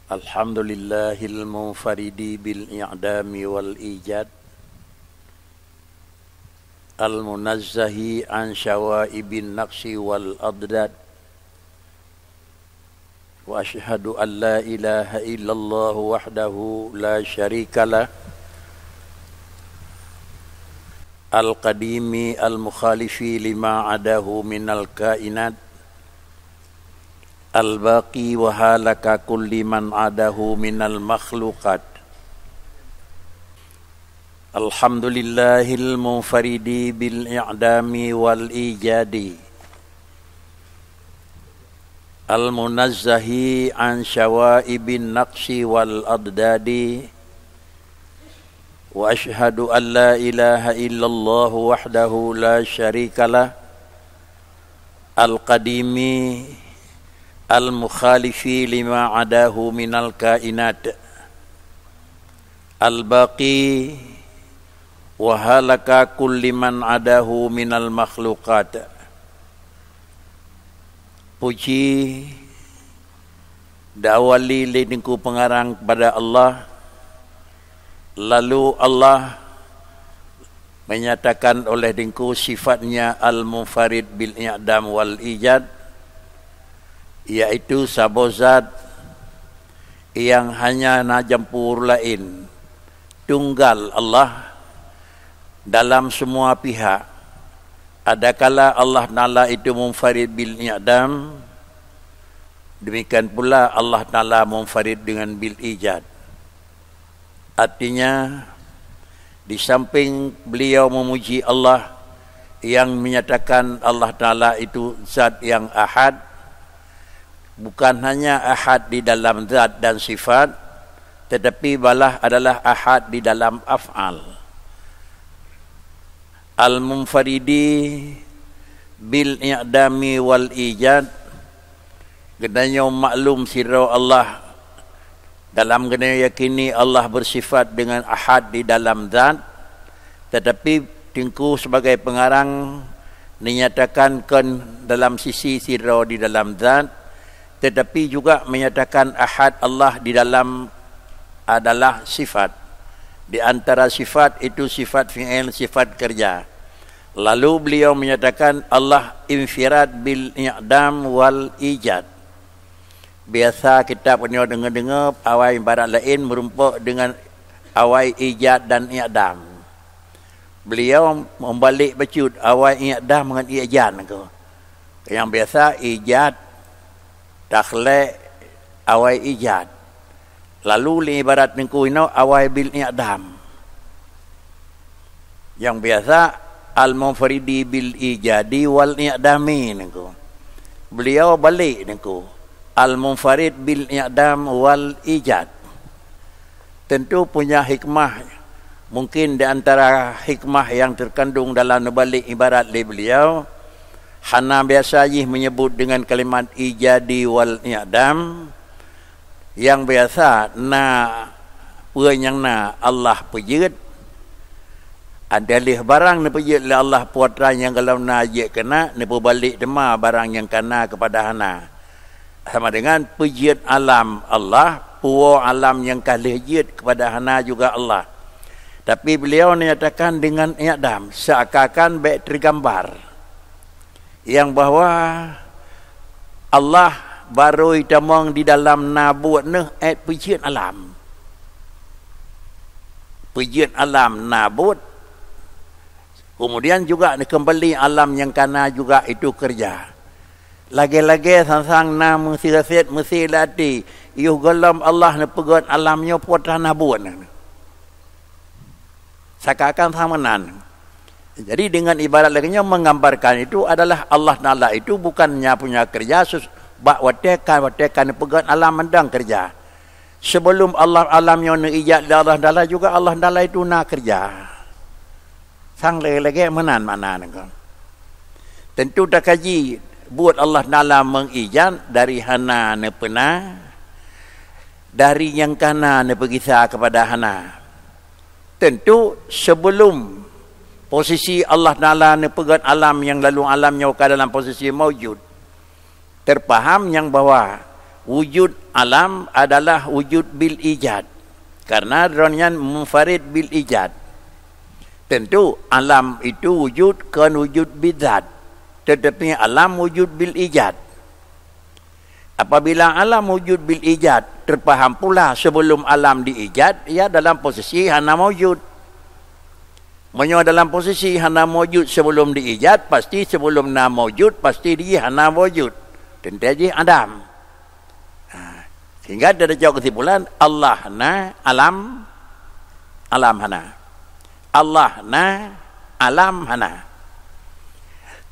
Alhamdulillahil munfaridi bil i'dami wal ijad al munazzahi an syawaibin naqsi wal adad wa asyhadu an la ilaha illallah wahdahu la syarikalah al qadimi al mukhalifi lima adahu minal kainat al-baqi wa halaka kulli man adahu minal makhluqat. Alhamdulillahil munfaridi bil i'dami wal ijadi al-munazzahi an syawaibin naqsi wal adadi wa asyhadu an la ilaha illallah wahdahu la syarikalah al-qadimi al-mukhalifi lima adahu minal kainat al-baqi wa halaka kulli man adahu minal makhluqat. Puji dawali lidinku pengarang kepada Allah, lalu Allah menyatakan oleh dinku sifatnya al-munfarid bil i'dam wal ijad, yaitu sabozat yang hanya najampur lain, tunggal Allah dalam semua pihak. Adakala Allah Ta'ala itu munfarid bil i'dam, demikian pula Allah Ta'ala munfarid dengan bil ijad. Artinya di samping beliau memuji Allah yang menyatakan Allah Ta'ala itu zat yang ahad, bukan hanya ahad di dalam zat dan sifat, tetapi malah adalah ahad di dalam af'al. Al-munfaridi bil i'dami wal ijad, genanya maklum sira Allah dalam genanya yakini Allah bersifat dengan ahad di dalam zat, tetapi tingku sebagai pengarang dinyatakan dalam sisi sira di dalam zat, tetapi juga menyatakan ahad Allah di dalam adalah sifat. Di antara sifat itu sifat fi'il, sifat kerja. Lalu beliau menyatakan Allah infirad bil i'dam wal ijad. Biasa kita punya dengar-dengar awai ibarat lain merumpuk dengan awai ijad dan i'dam. Beliau membalik bacut awai i'dam dengan ijad. Yang biasa ijad takhliq awai ijad, lalu li ibarat ningku ino awai bil i'dam. Yang biasa al-munfaridi bil ijadi wal i'dami ningku. Beliau balik ningku al-munfarid bil i'dam wal ijad. Tentu punya hikmah. Mungkin di antara hikmah yang terkandung dalam balik ibarat li beliau, Hana biasa menyebut dengan kalimat ijadi wal i'dam, yang biasa yang Allah pejit, ada lih barang ni pejit oleh Allah putra yang kalau najik kena ni balik dema barang yang kena kepada hana, sama dengan pejit alam Allah, puo alam yang kalih jit kepada hana juga Allah. Tapi beliau menyatakan dengan i'dam seakan-akan baik tergambar yang bahawa Allah baru itamang di dalam nabuat pujian alam. Pujian alam nabut. Kemudian juga kembali alam yang kana juga itu kerja. Lagi-lagi sang-sang na mesti rasit mesti lati. Yuh galam Allah na pegat alamnya putra nabut. Sakakan sama nan. Jadi dengan ibarat lainnya menggambarkan itu adalah Allah Ta'ala itu bukannya punya kerja bak watekan pegang alam mendang kerja. Sebelum Allah alam yang ijat Allah Ta'ala juga Allah Ta'ala itu nak kerja. Sang lagi mana kan. Tentu tak kaji buat Allah Ta'ala mengijat dari hana ne pena, dari yang kana ne berkisah kepada hana. Tentu sebelum posisi Allah Ta'ala ni pegat alam yang lalu alamnya ke dalam posisi maujud, terpaham yang bahawa wujud alam adalah wujud bil ijad. Karena dronyan munfarid bil ijad. Tentu alam itu wujud kan wujud bidzat. Tetapi alam wujud bil ijad. Apabila alam wujud bil ijad, terpaham pula sebelum alam diijad, ia dalam posisi hana wujud. Menyo dalam posisi hana wujud sebelum diijad, pasti sebelum na wujud, pasti dia hana wujud. Tentu aja Adam. Sehingga ada jawab kesimpulan, Allah na alam, alam hana. Allah na alam hana.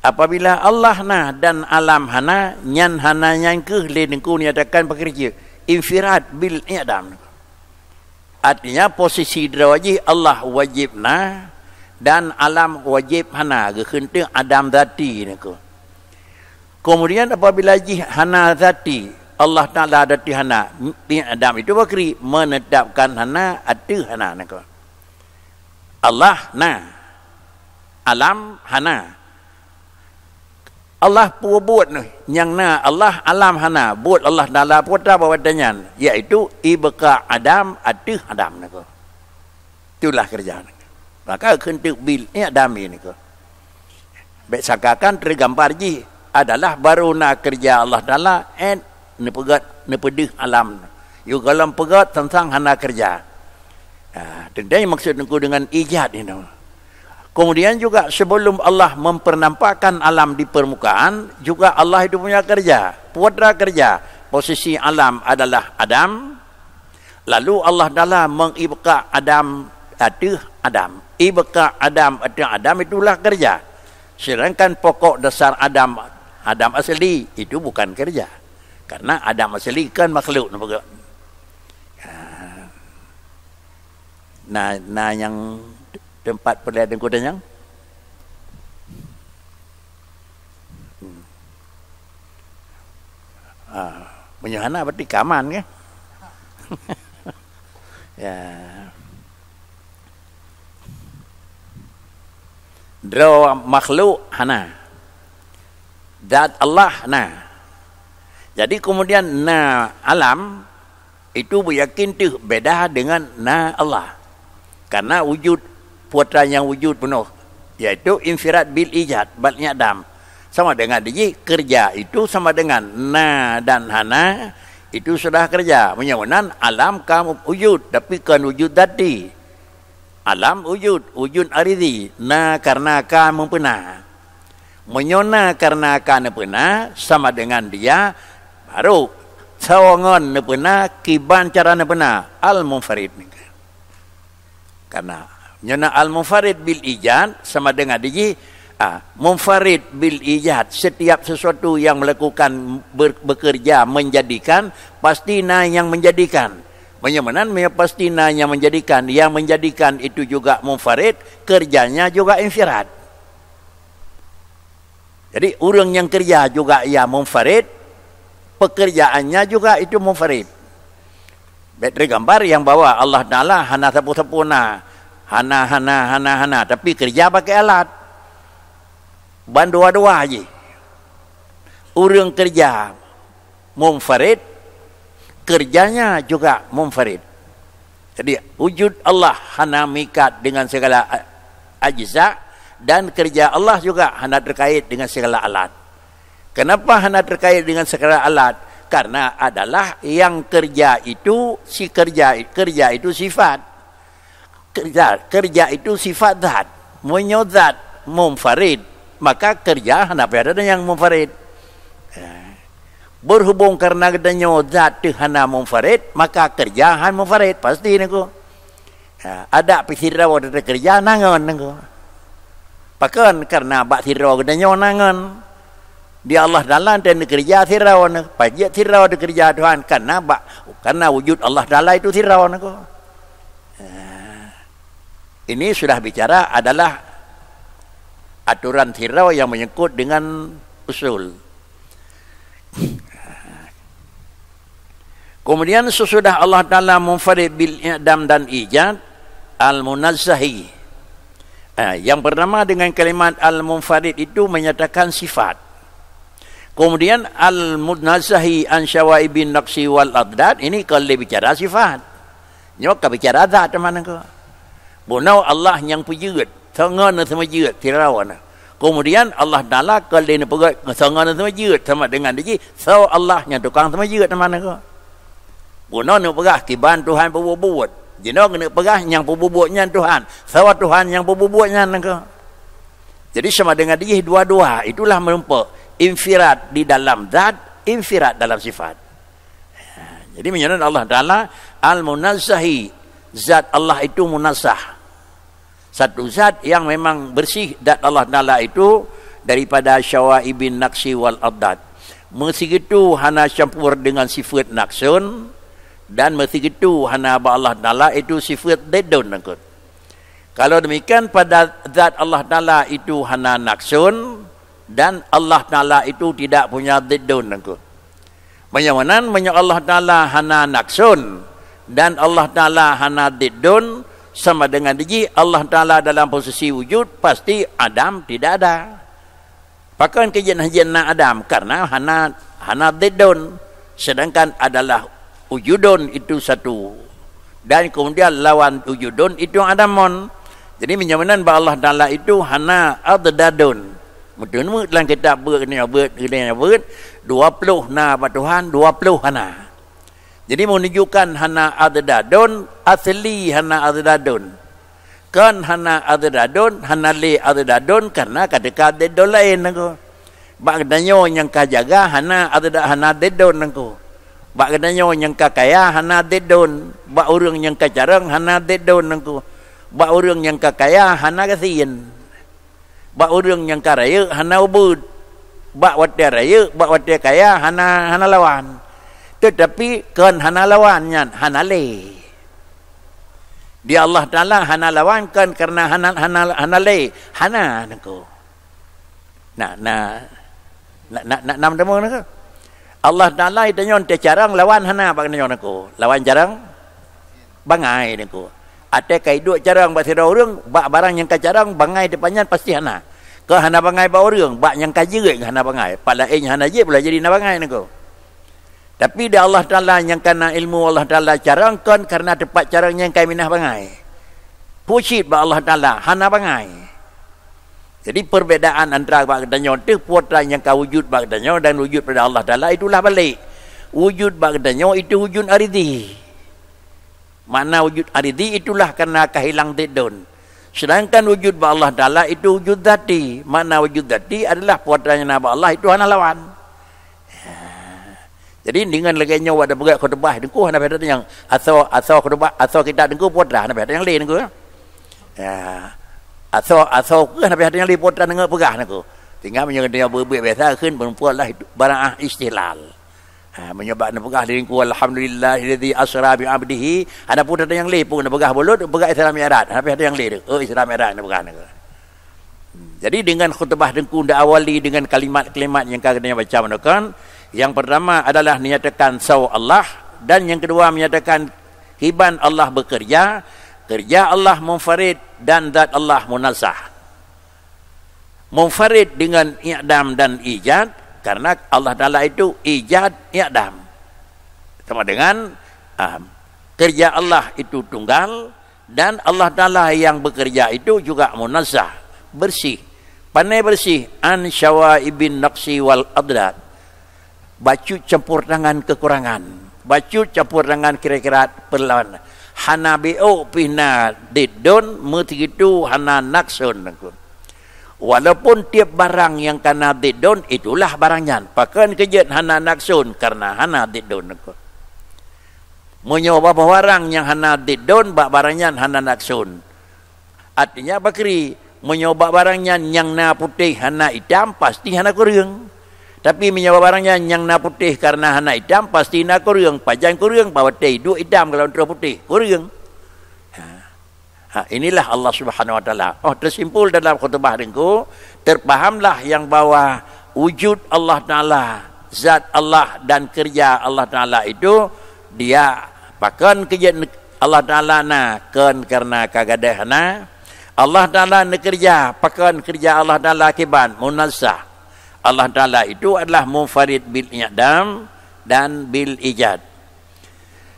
Apabila Allah na dan alam hana, nyan hana nyan ke lenengku nyatakan pekerja infirad bil i'dam. Artinya posisi derawaji Allah wajib na dan alam wajib hana ke kenting adam zati niku. Kemudian apabila ji hana zati Allah Taala zati hana i'dam itu bakri menetapkan hana atu hana niku. Allah na alam hana. Allah buat ni yang na Allah alam hana buat Allah Taala putra bawadannya iaitu ibqa adam atuh adam niku. Itulah kerja. Maka kentuk bil adam ini niku. Baik sakakan tergambar ji adalah baru na kerja Allah Taala ne pegat ne pedih alam. Yu galam pegat tentang hana kerja. Tentunya maksud niku dengan ijad ini. Kemudian juga sebelum Allah mempernampakkan alam di permukaan, juga Allah itu punya kerja, putra kerja. Posisi alam adalah Adam. Lalu Allah Taala mengibqa Adam atuh Adam. Ibqa Adam atuh Adam itulah kerja. Sedangkan pokok dasar Adam asli itu bukan kerja. Karena Adam asli kan makhluk. Nah yang tempat perlihatkan kudanya menyahana berarti kaman kan. Ya draw makhluk hana zat Allah na. Jadi kemudian na alam itu beryakin tu beda dengan na Allah. Karena wujud putra yang wujud penuh, yaitu infirad bil ijad bal i'dam. Sama dengan dia kerja itu sama dengan na dan hana itu sudah kerja. Menyawanan alam kamu wujud tapi kan wujud dati. Alam wujud aridhi. Na karena kamu pernah. Menyona karena kamu pernah sama dengan dia baru sawangan ne pernah kiban cara ne pernah al munfarid. Karena nyana al-munfarid bil ijad sama dengan dia munfarid bil ijad, setiap sesuatu yang melakukan bekerja menjadikan pasti na yang menjadikan. Menyamanan pasti na yang menjadikan itu juga munfarid, kerjanya juga infirad. Jadi orang yang kerja juga ia munfarid, pekerjaannya juga itu munfarid. Betri gambar yang bawa Allah Taala hana sapu-sapuna hana tapi kerja pakai alat ban dua-dua aja. Orang kerja munfarid, kerjanya juga munfarid. Jadi wujud Allah hana mikat dengan segala ajza dan kerja Allah juga hana terkait dengan segala alat. Kenapa hana terkait dengan segala alat? Karena adalah yang kerja itu kerja itu sifat. Kerja itu sifat zat, menyozat munfarid, maka kerja hendak ada yang munfarid. Berhubung karena adanya zat hana munfarid, maka kerja han munfarid pasti niku. Ada pisiraw ada kerja nangon niku. Pakan karena bak siraw adanya nangon. Dia Allah Taala dan kerja siraw niku. Pajak siraw ada kerja Tuhan karena wujud Allah Taala itu siraw niku. Ini sudah bicara adalah aturan sirau yang menyangkut dengan usul. Kemudian sesudah Allah Ta'ala munfarid bil i'dam dan ijad al-munazzahi. Yang pertama dengan kalimat al-munfarid itu menyatakan sifat. Kemudian al-munazzahi an syawaibin naqsi wal adad, ini kalau bicara sifat. Nyoka bicara zat mana ke? Bunau Allah yang pujud, sangan sama jud tirawan. Kemudian Allah Taala kalau dia pegat sangan sama jud sama dengan dia, so Allah yang tukang sama jud mana ke? Bunau nak pegah kiban Tuhan berbuat. Jino kena pegah yang berbuatnya Tuhan. Sawa Tuhan yang berbuatnya ke? Jadi sama dengan dia dua-dua, itulah merupakan infirat di dalam zat, infirat dalam sifat. Jadi menyatakan Allah Ta'ala al-munazzahi, zat Allah itu munazzah. Satu zat yang memang bersih, zat Allah Ta'ala itu daripada syawaibin naqsi wal adad. Mesigitu hana campur dengan sifat naqsun, dan mesigitu hana Allah Ta'ala itu sifat dedun. Kalau demikian pada zat Allah Ta'ala itu hana naqsun, dan Allah Ta'ala itu tidak punya dedun. Bagaimana Allah Ta'ala hana naqsun dan Allah Ta'ala hana dedun, sama dengan dia Allah Ta'ala dalam posisi wujud, pasti Adam tidak ada. Pakai kejadian Adam karena hana dedun, sedangkan adalah wujudun itu satu, dan kemudian lawan wujudun itu Adamon. Jadi menyamakan bahawa Allah Ta'ala itu hana adadun. Betul dalam kitab berkena 20 na Tuhan, 20 hana. Jadi menunjukkan hana adadun, asli hana adadun. Kan hana adadun, hana li adadun, karena kata-kata dedon lain aku. Bagdanyo yang kajaga hana dedon aku. Bagdanyo yang kakaya hana dedon. Bak orang yang kacarang hana dedon aku. Bak orang yang kakaya hana kasihin. Bak orang yang karaya hana ubud. Bak wadah raya, bak wadah kaya hana lawan. Tetapi kan hana lawannya hana le. Dia Allah Ta'ala hana lawan kan karena hana le. Hana nako. Nam demo nako. Allah Ta'ala itu nyon te carang lawan hana bak nyon nako. Lawan carang bangai nako. Ate kai dua carang bak sira urang, bak barang yang kacarang bangai depannya pasti hana. Ke hana bangai ba urang, bak yang kajeut hana bangai. Pada hana je pula jadi na bangai nako. Tapi dia Allah Ta'ala yang kana ilmu Allah Ta'ala carangkan karena tepat carangnya yang kai minah bangai. Pucit ba Allah Ta'ala hana bangai. Jadi perbezaan antara bak danyo tu putra yang ka wujud bak danyo dan wujud pada Allah Ta'ala itulah balik. Wujud bak danyo itu wujud aridhi. Mana wujud aridhi itulah karena kehilang dedun. Sedangkan wujud ba Allah Ta'ala itu wujud dzati. Mana wujud dzati adalah putranya Nabi Allah itu hana lawan. Jadi dengan leganya ada berat khutbah dengku hana beda yang asal khutbah asal kita dengku putra hana beda yang lain dengku. Ya. Asal ke hana beda yang lain putra dengku pegah dengku. Tinggal menjaga dia berbuat biasa keun perempuanlah barang istilal. Menyebabkan pegah dengku alhamdulillahilladzi asra bi 'abdihi. Ada putra yang lain pun pegah bulut pegah Isra Mi'raj. Hana beda yang lain. Isra Mi'raj pegah dengku. Jadi dengan khutbah dengku dah awali dengan kalimat-kalimat yang kagaknya baca menekan. Yang pertama adalah menyatakan saw Allah, dan yang kedua menyatakan hiban Allah bekerja, kerja Allah munfarid dan zat Allah munazzah. Munfarid dengan i'dam dan ijad, karena Allah Ta'ala itu ijad i'dam. Sama dengan kerja Allah itu tunggal, dan Allah Ta'ala yang bekerja itu juga munazzah, bersih, pandai bersih an syawaibin naqsi wal adad. Bacut campur tangan kekurangan, bacut campur tangan kira-kira perlawanan. Hana bi'u pihna didun metigitu hana naksun. Walaupun tiap barang yang kena didun itulah barangnya. Pakan kejut hana naksun karena hana didun. Menyoba barang yang hana didun bak barangnya hana naksun. Artinya bakri menyoba barangnya yang na putih hana hitam pasti hana kurang. Tapi menyawa barangnya yang na putih karena hana hitam pasti na kurang. Pajang kurang bawa teh dua hitam kalau terus putih kurang. Inilah Allah Subhanahu Wa Taala. Tersimpul dalam khutbah dengku, terpahamlah yang bahwa wujud Allah Taala, zat Allah dan kerja Allah Taala itu dia pakan kerja Allah Taala na kan karena kagada hana. Allah Taala nak kerja pakan kerja Allah Taala kiban munazzah. Allah Ta'ala itu adalah munfarid bil i'dam dan bil ijad.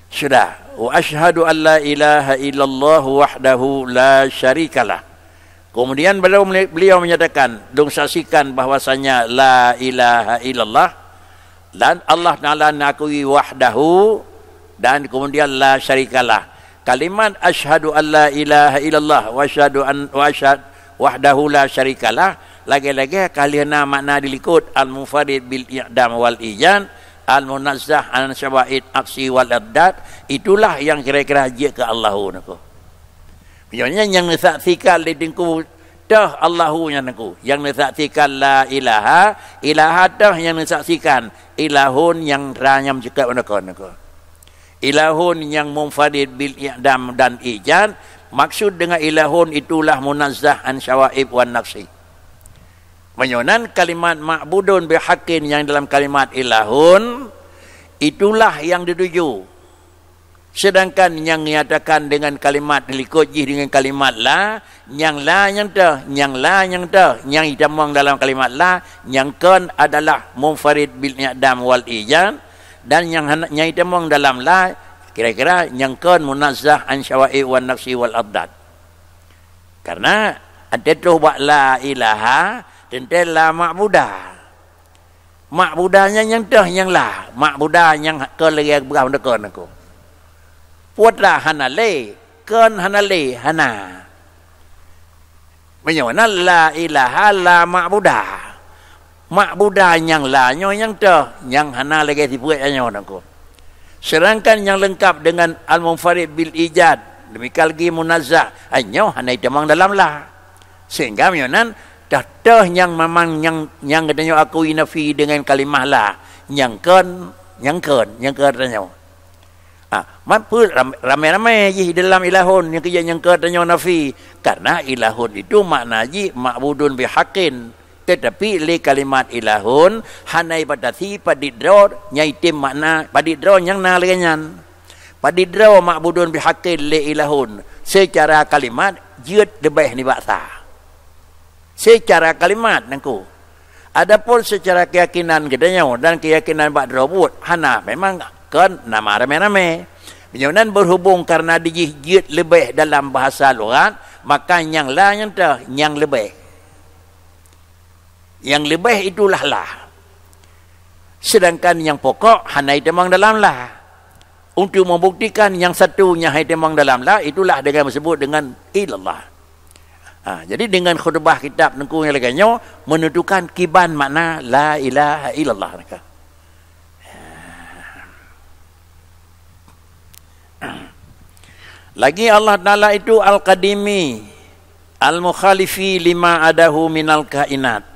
Sudah. Wa asyhadu an la ilaha illallah wahdahu la syarikalah. Kemudian beliau menyatakan, dong saksikan bahwasanya la ilaha illallah dan Allah Ta'ala nakui wahdahu dan kemudian la syarikalah. Kalimat asyhadu an la ilaha illallah wa asyhadu an wahdahu la syarikalah, lagi-lagi kalian makna dilikut al-munfarid bil i'dam wal ijad, al-munazzah an syawa'id aksi wal adad, itulah yang kira-kira haji ke Allahu naku. Maksudnya yang saksikan lidinku dah Allahu nya naku, yang saksikan la ilaha dah yang saksikan ilahun yang ranyam cakap naku. Ilahun yang munfarid bil i'dam dan ijad, maksud dengan ilahun itulah munazzah an syawa'ib wan nafsi. Menyonan kalimat ma'budun bihaqqin yang dalam kalimat ilahun itulah yang dituju. Sedangkan yang nyatakan dengan kalimat likujih dengan kalimat la yang dah, yang ditamang dalam kalimat la, yang kan adalah munfarid bil i'dam wal ijad, dan yang ditamang dalam la kira-kira yang kan munazzah an syawa'i wan nafsi wal adad. Karena ada tu buat la ilaha dan la ma'budah. Ma'budahnya yang dah yang la, ma'budah yang kan lagi berapa dekat aku. Putra hana le, kan hana le hana. Menyona la ilaha la ma'budah. Ma'budah yang la nyo yang dah, yang hana lagi dibuat nyo aku. Sedangkan yang lengkap dengan al-munfarid bil ijad, demikian lagi munazzah, hanya hana itamang dalam la. Sehingga menyonan dah yang memang yang katanya aku inafi dengan kalimah la, yang kan katanya. Mampu ramai-ramai je dalam ilahun yang kerja yang katanya nafi, karena ilahun itu makna ji ma'budun bihaqqin. Tetapi li kalimat ilahun hanai badati padidro nyai tim makna padidro yang na lengan padidro ma'budun bihaqqin li ilahun secara kalimat jeut lebih ni baksa secara kalimat nangku. Adapun secara keyakinan gedanya dan keyakinan bak drobut hana memang kan nama rame-rame menyonan berhubung karena dijih lebih dalam bahasa lugat, maka yang la yang dah yang lebih. Yang lebih itulah lah. Sedangkan yang pokok hanai temang dalam lah. Untuk membuktikan yang satunya hai temang dalam lah, itulah dengan disebut dengan ilallah. Jadi dengan khutbah kitab nengku yang lainnya menentukan kiban makna la ilaha illallah. Lagi Allah Ta'ala itu al-qadimi al-mukhalifi lima adahu minal kainat.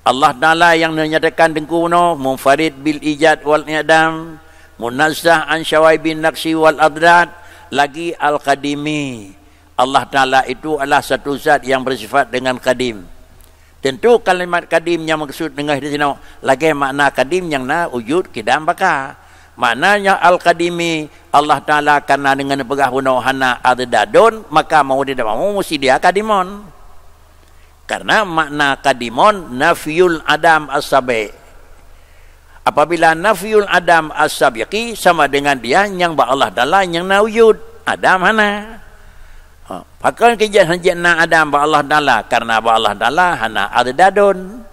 Allah Ta'ala yang menyatakan dengkuno munfarid bil ijad wal i'dam, munazzah an syawaibin naqsi wal adad. Lagi al-qadimi, Allah Ta'ala itu adalah satu zat yang bersifat dengan kadim. Tentu kalimat kadim yang maksud dengan di sini lagi makna kadim yang na wujud kidam baka. Maknanya al-qadimi Allah Ta'ala karena dengan pegah bunuh hana adadun, maka mau tidak mau mesti dia kadimon. Karena makna kadimon nafiyul adam as-sabi. Apabila nafiyul adam as-sabiqi sama dengan dia yang ba Allah Ta'ala yang na wujud adam hana. Pakai kejadian na adam ba Allah Ta'ala karena ba Allah Ta'ala hana adadun.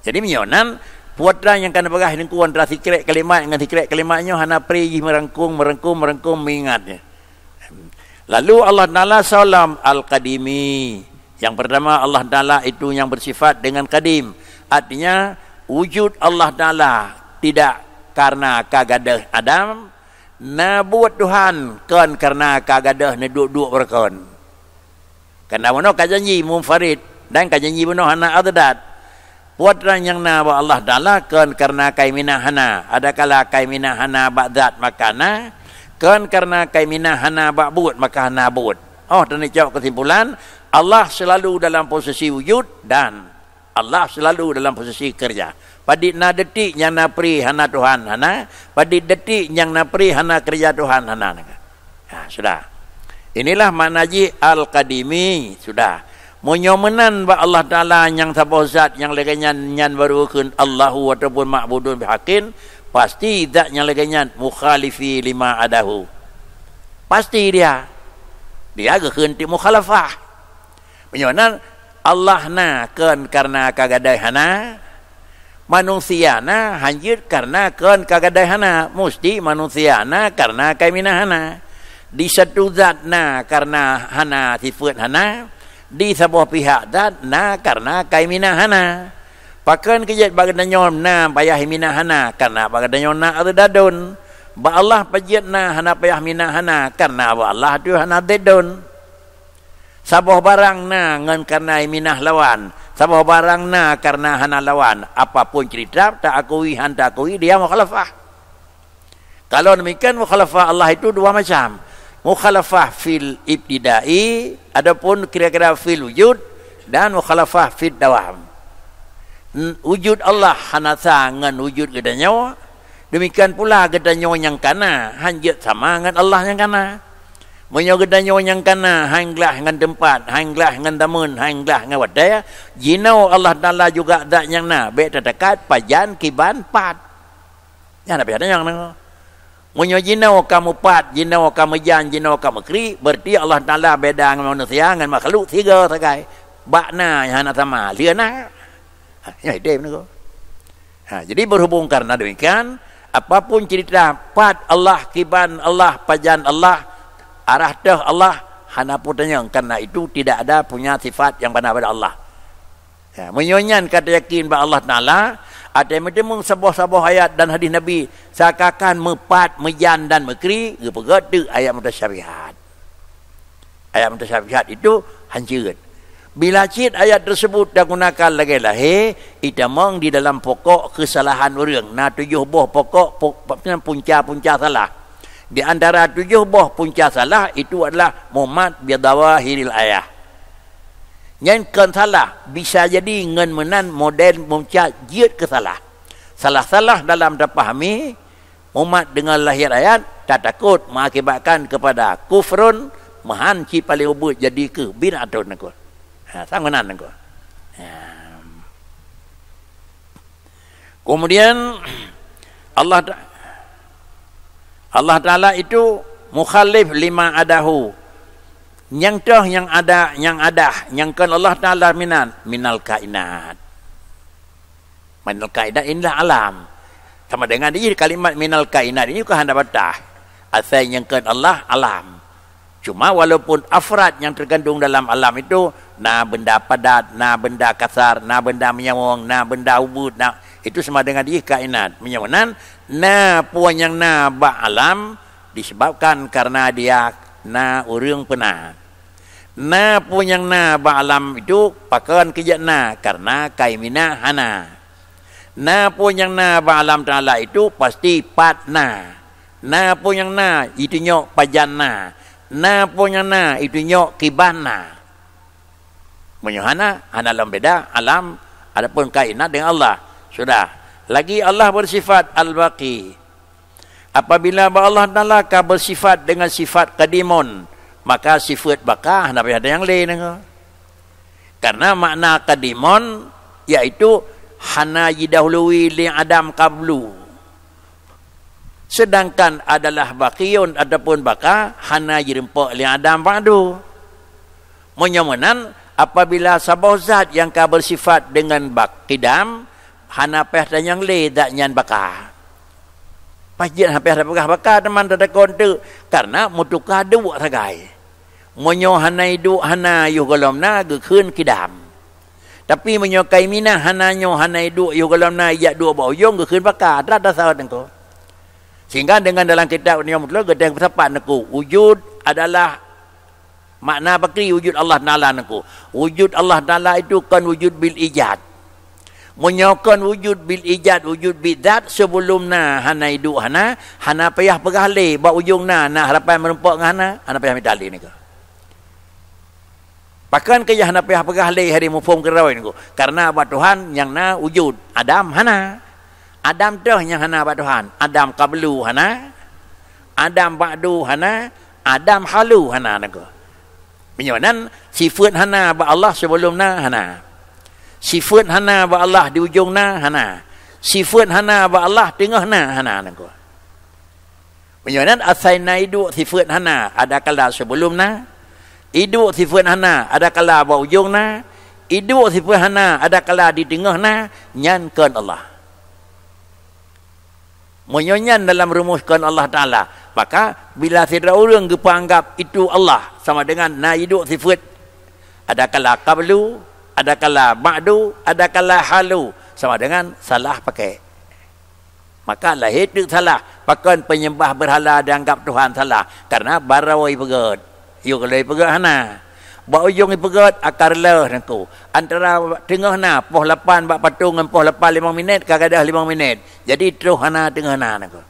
Jadi menyonan putra yang kena pegah dengan kuan trasikret kalimat dengan sikret kalimatnya hana pergi merengkung mengingatnya. Lalu Allah Ta'ala salam al-qadimi. Yang pertama Allah Ta'ala itu yang bersifat dengan kadim. Artinya wujud Allah Ta'ala tidak karena kagadah Adam. Na buat Tuhan kan karena kagadah na duk-duk berkon. Karena mana kajanji munfarid dan kajanji benar hana adad. Putra yang na ba Allah Ta'ala kan karena kaimina hana. Adakala kaimina hana ba'dat makana. Kan karena kaimina hana ba'bud maka hana bud. Dan jawab kesimpulan, Allah selalu dalam posisi wujud dan Allah selalu dalam posisi kerja. Pada na detik yang na pri hana Tuhan hana, pada detik yang na pri hana kerja Tuhan hana. Sudah. Inilah makna ji al-qadimi, sudah. menyomenan ba Allah Taala yang sabah zat yang leganyan nyan barukeun Allahu ataupun ma'budun bihaqin, pasti zat yang leganyan mukhalifi lima adahu. Pasti dia gekeun ti mukhalafah. Menyomenan Allah na keun karena kagadai hana, manusia na hanjir karena keun kagadai hana, mesti manusia na karena kaimina hana. Di satu zat na karena hana sifat hana, di sebuah pihak zat na karena kaimina hana. Pakan kejat bagadanya na payah mina hana karena bagadanya na ada dadun. Ba Allah pajat na hana payah mina hana karena ba Allah tu hana dadun. Sebuah barang na ngan karena minah lawan, sebuah barang na karena hana lawan. Apapun cerita tak akui han tak akui, dia mukhalafah. Kalau demikian mukhalafah Allah itu dua macam. Mukhalafah fil ibtidai, adapun kira-kira fil wujud, dan mukhalafah fil dawam. Wujud Allah hanasa ngan wujud gedanya, demikian pula gedanya yang kana hanjat sama ngan Allah yang kana. Menyo gedanya yang kana hanglah ngan tempat, hanglah ngan damun, hanglah ngan wadaya, jinau Allah Taala juga zat yang na, be terdekat pajan kiban pat. Ya nabi ada yang na. Menyo jinau kamu pat, jinau kamu jan, jinau kamu kri, berarti Allah Taala beda dengan manusia, dengan makhluk tiga sagai. Bakna yang hana sama, liana. Ya ide benar. Jadi berhubung karena demikian, apapun cerita pat Allah, kiban Allah, pajan Allah, arah dah Allah, hana putanya karena itu tidak ada punya sifat yang benar pada Allah. Ya, menyonyan kata yakin bahawa Allah Taala ada yang sebuah ayat dan hadis Nabi seakan mepat, mejan dan mekri, gepegat ayat mutasyabihat. Ayat mutasyabihat itu hancur. Bila cit ayat tersebut digunakan lagi-lagi, itamang di dalam pokok kesalahan orang. Nah 7 buah pokok punca-punca salah. Di antara 7 buah punca salah itu adalah Muhammad biadawahiril ayah. Yang kan salah bisa jadi ngan menan model punca jiat ke salah. Salah-salah dalam terpahami umat dengan lahir ayat tak takut mengakibatkan kepada kufrun mahan ci paling ubut jadi ke binatun aku. Sangunan aku. Kemudian Allah Taala itu mukhalif lima adahu. Yang toh yang ada, yang kan Allah Taala minal kainat. Minal kainat inilah alam. Sama dengan ini kalimat minal kainat ini bukan hendak batah. Asal yang kan Allah alam. Cuma walaupun afrad yang terkandung dalam alam itu, na benda padat, na benda kasar, na benda menyawang, na benda ubud, na itu sama dengan dia kainat. Menyawanan na puan yang na ba alam disebabkan karena dia na urang pena. Na pun yang na ba alam itu pakan kejat na karena kaimina hana. Na pun yang na ba alam Taala itu pasti pat na. Na pun yang na itu nyok pajan na. Na pun yang na itu nyok kiban na. Menyohana hana alam beda alam adapun kainat dengan Allah. Sudah. Lagi Allah bersifat al-baqi. Apabila Allah Taala bersifat dengan sifat qadimun, maka sifat bakah nabi ada yang lain. Karena makna qadimun yaitu hana yidahului li adam qablu. Sedangkan adalah baqiyun ataupun bakah hana yirempak li adam ba'du. Menyomenan apabila sabah zat yang bersifat dengan qidam hana peh dan yang lain dak nyan bakah. Pajit hampir ada bakah teman ada kontu karena mutukah dua sagai. Monyo hanai du hana yu golomna gekeun kidam. Tapi monyo kaimina hananyo hanai du yu golomna ya dua boyong gekeun bakah ada sawat engko. Sehingga dengan dalam kitab ni mutlak gedeng tepat neku wujud adalah makna bakri wujud Allah Taala neku. Wujud Allah Taala itu kan wujud bil ijad. Menyokan wujud bil ijad, wujud bidat sebelumna hana hidup hana payah pegale ba ujungna na harapan merempak dengan hana payah mitali ni ke. Pakan ke hana payah pegale hari mufum kerawai ni ko. Karena ba Tuhan yang na wujud Adam hana. Adam dah yang hana ba Tuhan. Adam qablu hana. Adam ba'du hana. Adam halu hana ni ko. Menyonan sifat hana ba Allah sebelumna hana. Sifat hana ba Allah di ujungna hana. Sifat hana ba Allah tengahna hana nangko. Menyonan asaina hidup sifat hana ada kala sebelumna, hidup sifat hana ada kala ba ujungna, hidup sifat hana ada kala di tengahna, nyankan Allah. Menyonyan dalam rumuskan Allah Ta'ala. Maka bila tidak orang anggap itu Allah sama dengan na hidup sifat. Ada kala qablu, ada kala ba'du, ada kala halu. Sama dengan salah pakai. Maka lahir itu salah. Bahkan penyembah berhala dianggap Tuhan salah. Karena barawai pegat. Yuk kalau pegat hana. Bak ujung pegat akar leh nangku. Antara tengah na poh 8 bak patung dengan poh 8 5 minit kagadah 5 minit. Jadi terus hana tengah na nangku.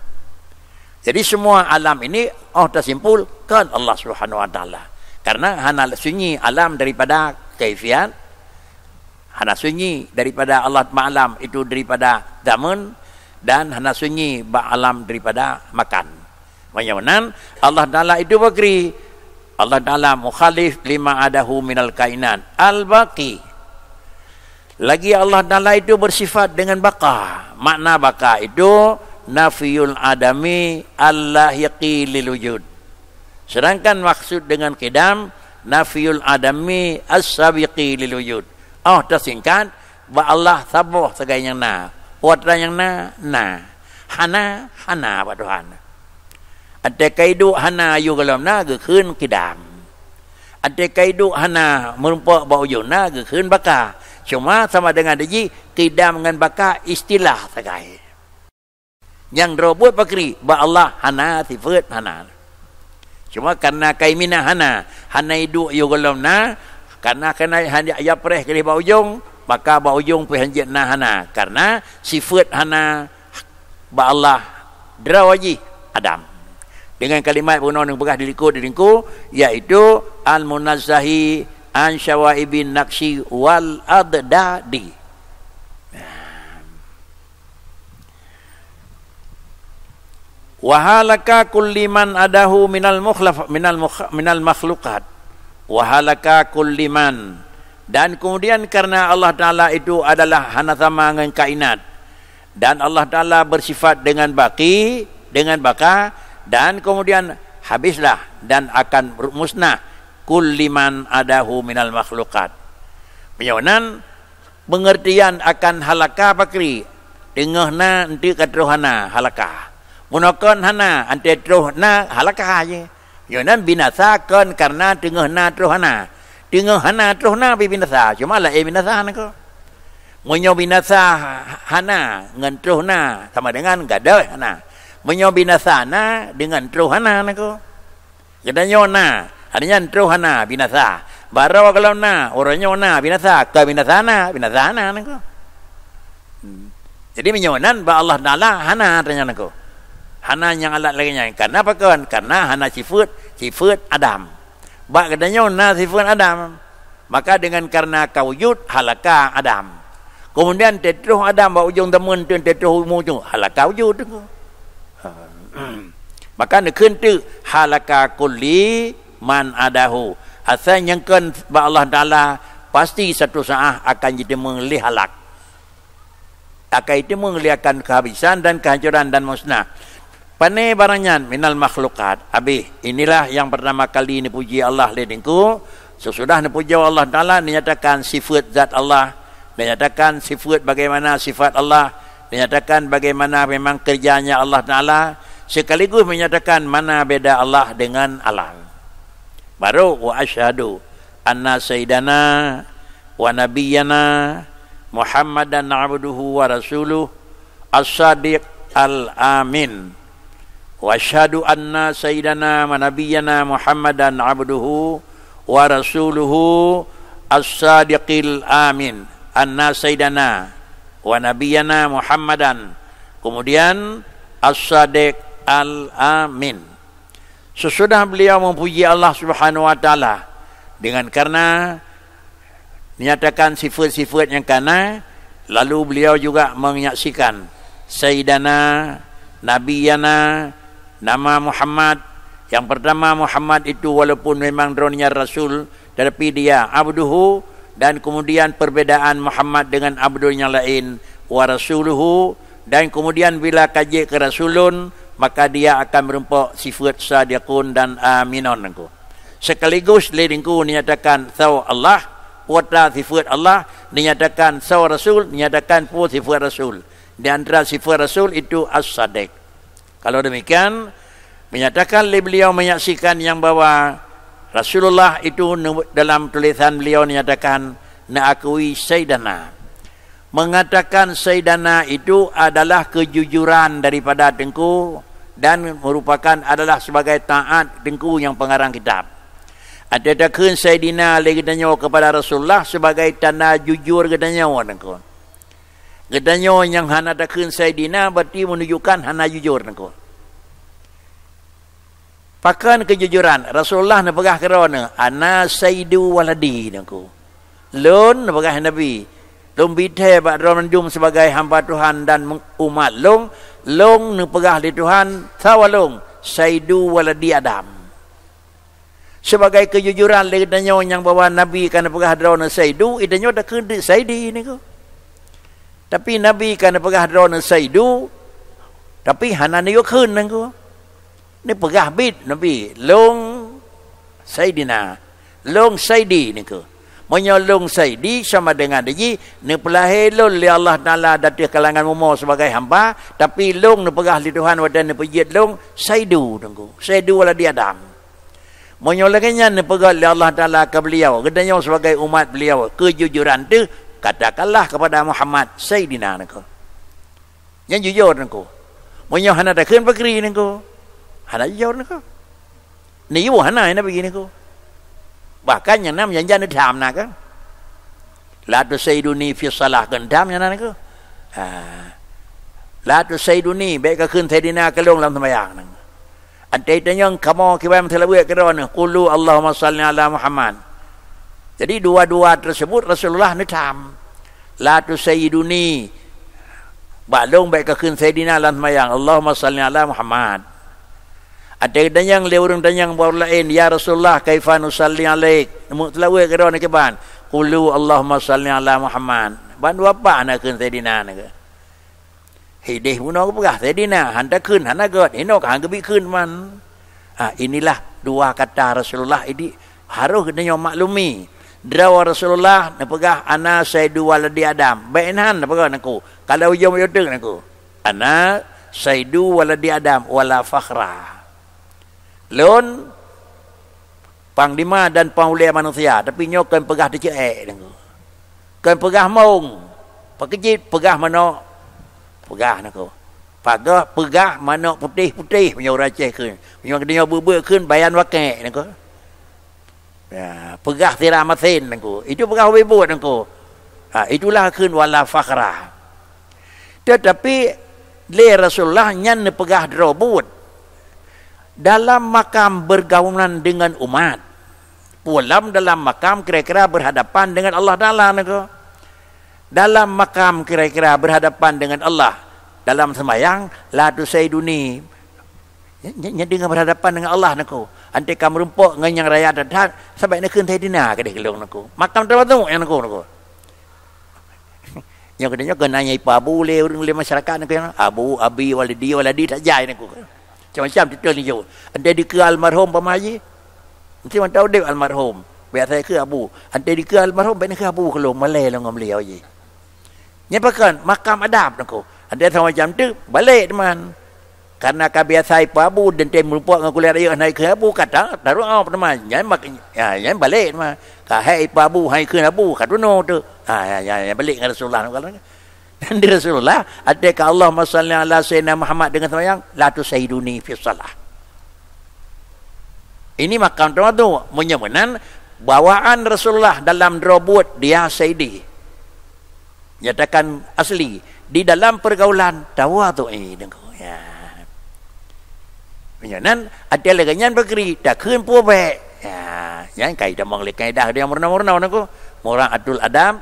Jadi semua alam ini tersimpulkan Allah Subhanahu wa taala. Karena hana sunyi alam daripada kaifiat. Hana sunyi daripada Allah Ma'alam itu daripada zaman dan hana sunyi ba alam daripada makan. Macam Allah Taala itu bakri. Allah Ta'ala mukhalif lima adahu minal kainat al-baqi. Lagi Allah Ta'ala itu bersifat dengan baka. Makna baka itu nafiyul adami allahiqi lil wujud. Sedangkan maksud dengan qidam nafiyul adami as-sabiqi lil wujud. Tersingkat ba Allah sabuh segai yang na. Putra yang na. Hana ba Tuhan. Ada kaidu hana yu galamna ge keun kidam. Ada kaidu hana merumpak bau yuna ge keun baka. Cuma sama dengan deji kidam dengan baka istilah sagai. Yang robot pakri ba Allah hana sifat hana. Cuma karena kaimina hana hidu yu galamna karena hanya ya preh kali bau ujung maka bau ujung pi hanjit na hana karena sifat hana ba Allah drawaji Adam. Dengan kalimat punah yang begah diringku yaitu al-munazzahi an syawaibin naqsi wal adadi. Wa halaka kulli man adahu minal mukhlaf minal makhluqat. Wa halaka kulli man, dan kemudian karena Allah Taala itu adalah hana sama dengan kainat dan Allah Taala bersifat dengan baki, dengan baka, dan kemudian habislah dan akan musnah kulliman adahu minal makhluqat. Menyonan pengertian akan halaka pakri tengahna nanti katruhana halaka. Munakon hana ante truhna halaka je. Menyonan binasa kan karena tengahna truhana. Tengahna truhna bi binasa. Cuma lah binasa nako. Munyo binasa hana ngan truhna sama dengan gada hana. Menyobinasana dengan truhana nako. Kedanyona, adanya truhana binasa. Barawa kalau na oranyona binasa ke binasana nako. Jadi menyonan ba Allah Taala hana tanya nako. Hana yang alat lainnya. Karena apa kan? Karena hana sifat Adam. Ba kedanyona sifat Adam. Maka dengan karena kawujud halaka Adam. Kemudian tetruh Adam ba ujung temun tetruh ujung halaka wujud nako. Maka nak kentu halaka kulli man adahu. Asal yang kan ba Allah Taala pasti satu saat akan jadi mengelih halak. Akan itu mengelihkan kehabisan dan kehancuran dan musnah. Pane barangnya minal makhlukat. Habis inilah yang pertama kali ni puji Allah ledengku. Sesudah ni puji Allah Taala dinyatakan sifat zat Allah, dinyatakan sifat bagaimana sifat Allah, dinyatakan bagaimana memang kerjanya Allah Taala. Sekaligus menyatakan mana beda Allah dengan alam. Baru wa asyhadu anna sayyidana wa nabiyyana Muhammadan abduhu wa rasuluh as-sadiq al-amin. Wa asyhadu anna sayyidana wa nabiyyana Muhammadan abduhu wa rasuluhu as-sadiqil amin. Anna sayyidana wa nabiyyana Muhammadan. Kemudian as-sadiq al-amin. Sesudah beliau memuji Allah Subhanahu wa taala dengan karena menyatakan sifat-sifat yang kana, lalu beliau juga menyaksikan sayyidana nabiyana nama Muhammad Yang pertama, Muhammad itu walaupun memang dronnya Rasul, tetapi dia abduhu, dan kemudian perbedaan Muhammad dengan abdul yang lain, wa rasuluhu, dan kemudian bila kaji ke rasulun, maka dia akan merumpuk sifat sadiqun dan aminun. Sekaligus lidingku dinyatakan saw Allah, putra sifat Allah, dinyatakan saw Rasul, dinyatakan pun sifat Rasul. Di antara sifat Rasul itu as-sadiq. Kalau demikian, menyatakan beliau menyaksikan yang bahwa Rasulullah itu dalam tulisan beliau menyatakan na'akui sayyidana. Mengatakan sayyidana itu adalah kejujuran daripada Tengku dan merupakan adalah sebagai taat Tengku yang pengarang kitab. Ada takun sayyidina lagi katanya kepada Rasulullah sebagai tanda jujur katanya Tengku. Katanya yang hana takun sayyidina berarti menunjukkan hana jujur Tengku. Pakan kejujuran Rasulullah nak pegah kerana ana sayyidu waladi Tengku. Lon nak pegah Nabi. Long bite bak ranjum sebagai hamba Tuhan dan umat. Long nak pegah di Tuhan tawalong sayyidu waladi Adam. Sebagai kejujuran katanya yang bawa Nabi kan pegah drone sayyidu, itanya dak kendi sayyidi ni ko. Tapi Nabi kan pegah drone sayyidu, tapi hana ni yo keun nang ko. Ni pegah bid Nabi long sayyidina, long sayyidi ni ko. Menyolong sayyidi sama dengan dia ni pelahir lon li Allah Taala datang kalangan umur sebagai hamba, tapi long ni pegah li Tuhan wadan ni pejit long sayyidu tengku. Sayyidu wala dia Adam. Menyolongnya ni pegah li Allah Taala ke beliau, gedanya sebagai umat beliau. Kejujuran tu katakanlah kepada Muhammad sayyidina tengku. Yang jujur tengku. Menyo hana takun pakri tengku. Hana jujur tengku. Ni ibu hana ina begini tengku. Bahkan yang nam yang jangan dham nak kan. La tusaiduni fi salah kan dham yang nak. La tusaiduni baik ka keun sayyidina kalong dalam sembahyang nang. Ante tanyang kamu kiwam telawe kerana qulu Allahumma salli ala Muhammad. Jadi dua-dua tersebut Rasulullah ni dham. La tusaiduni balong baik ka keun sayyidina dalam sembahyang Allahumma salli ala Muhammad. Ada yang leurung yang baru lain, ya Rasulullah kaifa nusalli alaik. Nemu telawe kerana keban. Qulu Allahumma salli ala Muhammad. Bandu apa nak keun sayyidina nak. Hidih puno ko pegah sayyidina, handa keun hana god. Ino ka hangge bi keun man. Inilah dua kata Rasulullah ini harus kita maklumi. Drawa Rasulullah nak pegah ana sayyidu waladi Adam. Baiknan nak pegah naku. Kalau ujung yodeng naku. Ana sayyidu waladi Adam wala fakhra. Lon panglima dan pengulia manusia, tapi nyo kan pegah de ceek dengo. Kan pegah mong. Pakejit pegah mano. Pegah nako. Pegah mano putih-putih punya raceh keun. Punya dia bebe keun bayan wakek nako. Ya, pegah tira masin nako. Itu pegah bebot nako. Itulah keun wala fakhra. Tetapi le Rasulullah nyan pegah drobut. Dalam makam bergaulan dengan umat, pulam dalam makam kira-kira berhadapan dengan Allah Taala. Dalam makam kira-kira berhadapan dengan Allah dalam sembahyang, la tusaiduni. Dengan berhadapan dengan Allah naku. Ante kam rumpuk dengan yang raya dadat, sampai nak keun sayyidina ke kelong naku. Makam tertentu yang naku. Yang kedanya kena nanya ipa abu le masyarakat naku yang abu abi waladi tak jai naku. Macam-macam titel ni jauh. Anda di ke almarhum pemaji. Mesti orang tahu dia almarhum. Biar saya ke abu. Anda di ke almarhum, baik ke abu kalau malai lah dengan beliau je. Nyapakan makam adab nak. Anda sama macam tu, balik teman. Karena kebiasaan ipa abu dan tem merupakan dengan kuliah raya naik ke abu kata taruh apa teman. Jangan balik teman. Kahai ipa abu hai ke abu kata no tu. Ya balik dengan Rasulullah kalau dan di Rasulullah adakah Allahumma salli ala sayyidina Muhammad dengan sembahyang la tusaiduni fi salah. Ini makam tu menyamakan bawaan Rasulullah dalam robot dia sayyidi. Nyatakan asli di dalam pergaulan tawadhu dengo ya. Menyanan ada leganyan bagri dak keun puwe. Ya, yang kai dah menglek kai dah dia murna-murna nako. Murang Abdul Adam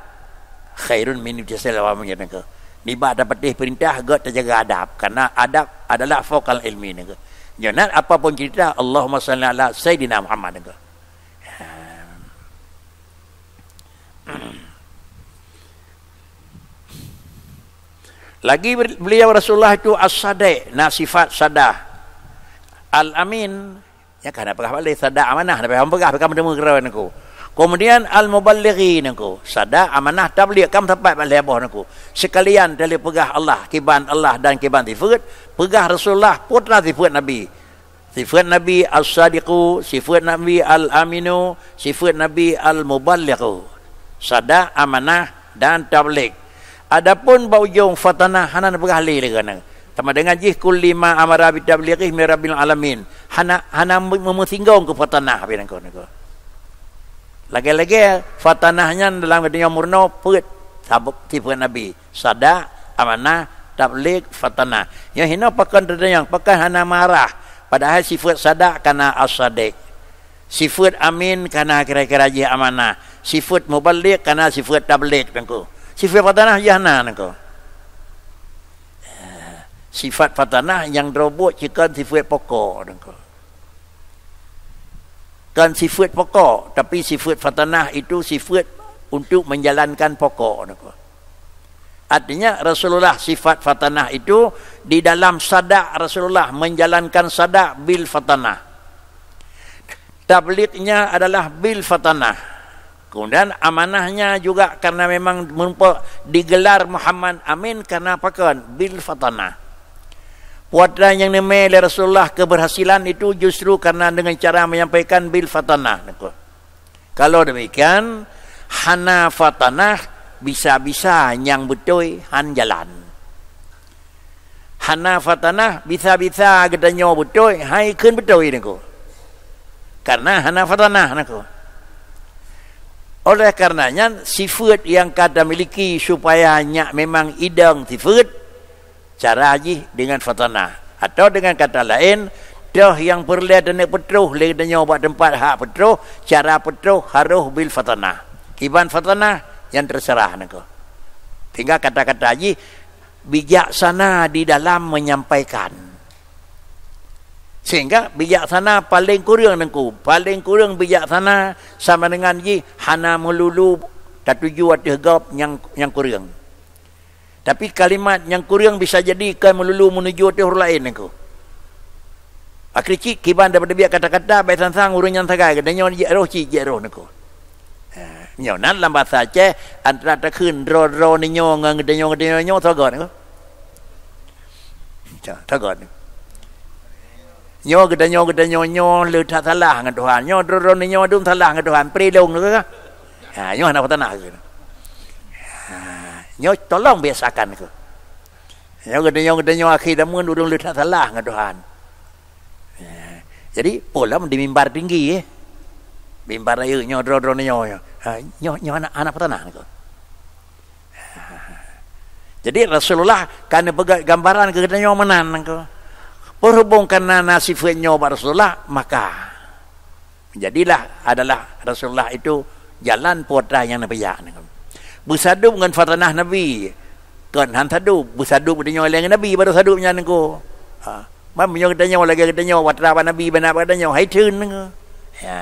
khairun min jasal wa min nako. Ni ba dapat perintah gak terjaga adab karena adab adalah fokal ilmi nako. Jangan apapun cerita Allahumma salli ala Sayyidina Muhammad. Lagi beliau Rasulullah itu as-sadiq, nah sifat sadah. Al-amin, ya kan apa balik sadah amanah, apa pegah kamu dengar aku. Kemudian al-muballighin aku, sadah amanah tabligh kamu tepat balik abah aku. Sekalian dari pegah Allah, kiban Allah dan kiban sifat, pegah Rasulullah putra sifat Nabi. Sifat Nabi as-sadiqu, sifat Nabi al-aminu, sifat Nabi al-muballighu. Sadah amanah dan tabligh. Adapun baujung fatanah hanan berahli dengan sama dengan jih kulli ma amara bi tablighi min rabbil alamin hana memusinggung ke fatanah apa nak ko lagi-lagi fatanahnya dalam dunia murno put sabuk tipu nabi sada amanah tabligh fatanah yang hina pakan yang pakan hana marah padahal sifat sada kana as-sadiq sifat amin kana kira-kira jih amanah sifat muballigh kana sifat tabligh ko sifat fatanah jahana nako. Sifat fatanah yang robot jika sifat pokok nako. Kan sifat pokok, tapi sifat fatanah itu sifat untuk menjalankan pokok nako. Artinya Rasulullah sifat fatanah itu di dalam sadak Rasulullah menjalankan sadak bil fatanah. Tablighnya adalah bil fatanah. Kemudian amanahnya juga karena memang digelar Muhammad Amin karena pakan bil fatanah. Putra yang namai oleh Rasulullah keberhasilan itu justru karena dengan cara menyampaikan bil fatanah. Kalau demikian, hana fatanah bisa-bisa yang betul han jalan. Hana fatanah bisa-bisa gedanya betul hai kun betul ini ko. Karena hana fatanah nako. Oleh karenanya sifat yang kada miliki supaya nyak memang idang sifat cara haji dengan fatanah atau dengan kata lain dah yang perlu dan petruh le dan buat tempat hak petruh cara petruh harus bil fatanah kiban fatanah yang terserah nako tinggal kata-kata haji bijaksana di dalam menyampaikan sehingga bijaksana paling kurang nengku paling kurang bijaksana sama dengan ji hana melulu tak tuju atau yang kurang tapi kalimat yang kurang bisa jadi kan melulu menuju atau lain nengku akhir cik kiban daripada biak kata-kata baik sang urang yang tagai kadanya ji roh cik ji roh nengku nyo nan dalam bahasa Aceh antara tak kun ro ni nyo ngang kadanya tagot nengku tagot nyo gedanyo le tak salah dengan Tuhan nyo drone nyo dum salah dengan Tuhan prilung ke ha nyo hana fatanah ke nyo tolong biasakan ke nyo gedanyo akhir damun urung le tak salah dengan Tuhan jadi pola di mimbar tinggi mimbar ayu nyo drone nyo anak fatanah ke jadi Rasulullah kan pegang gambaran ke gedanyo menan ke berhubung karena sifatnya Rasulullah maka menjadilah adalah Rasulullah itu jalan putra yang Nabi ya bersadu dengan fatanah Nabi kan hantadu bersadu dengan yang Nabi baru sadunya nengko mam menyo katanya lagi katanya watra Nabi benar katanya hai thun nengko ya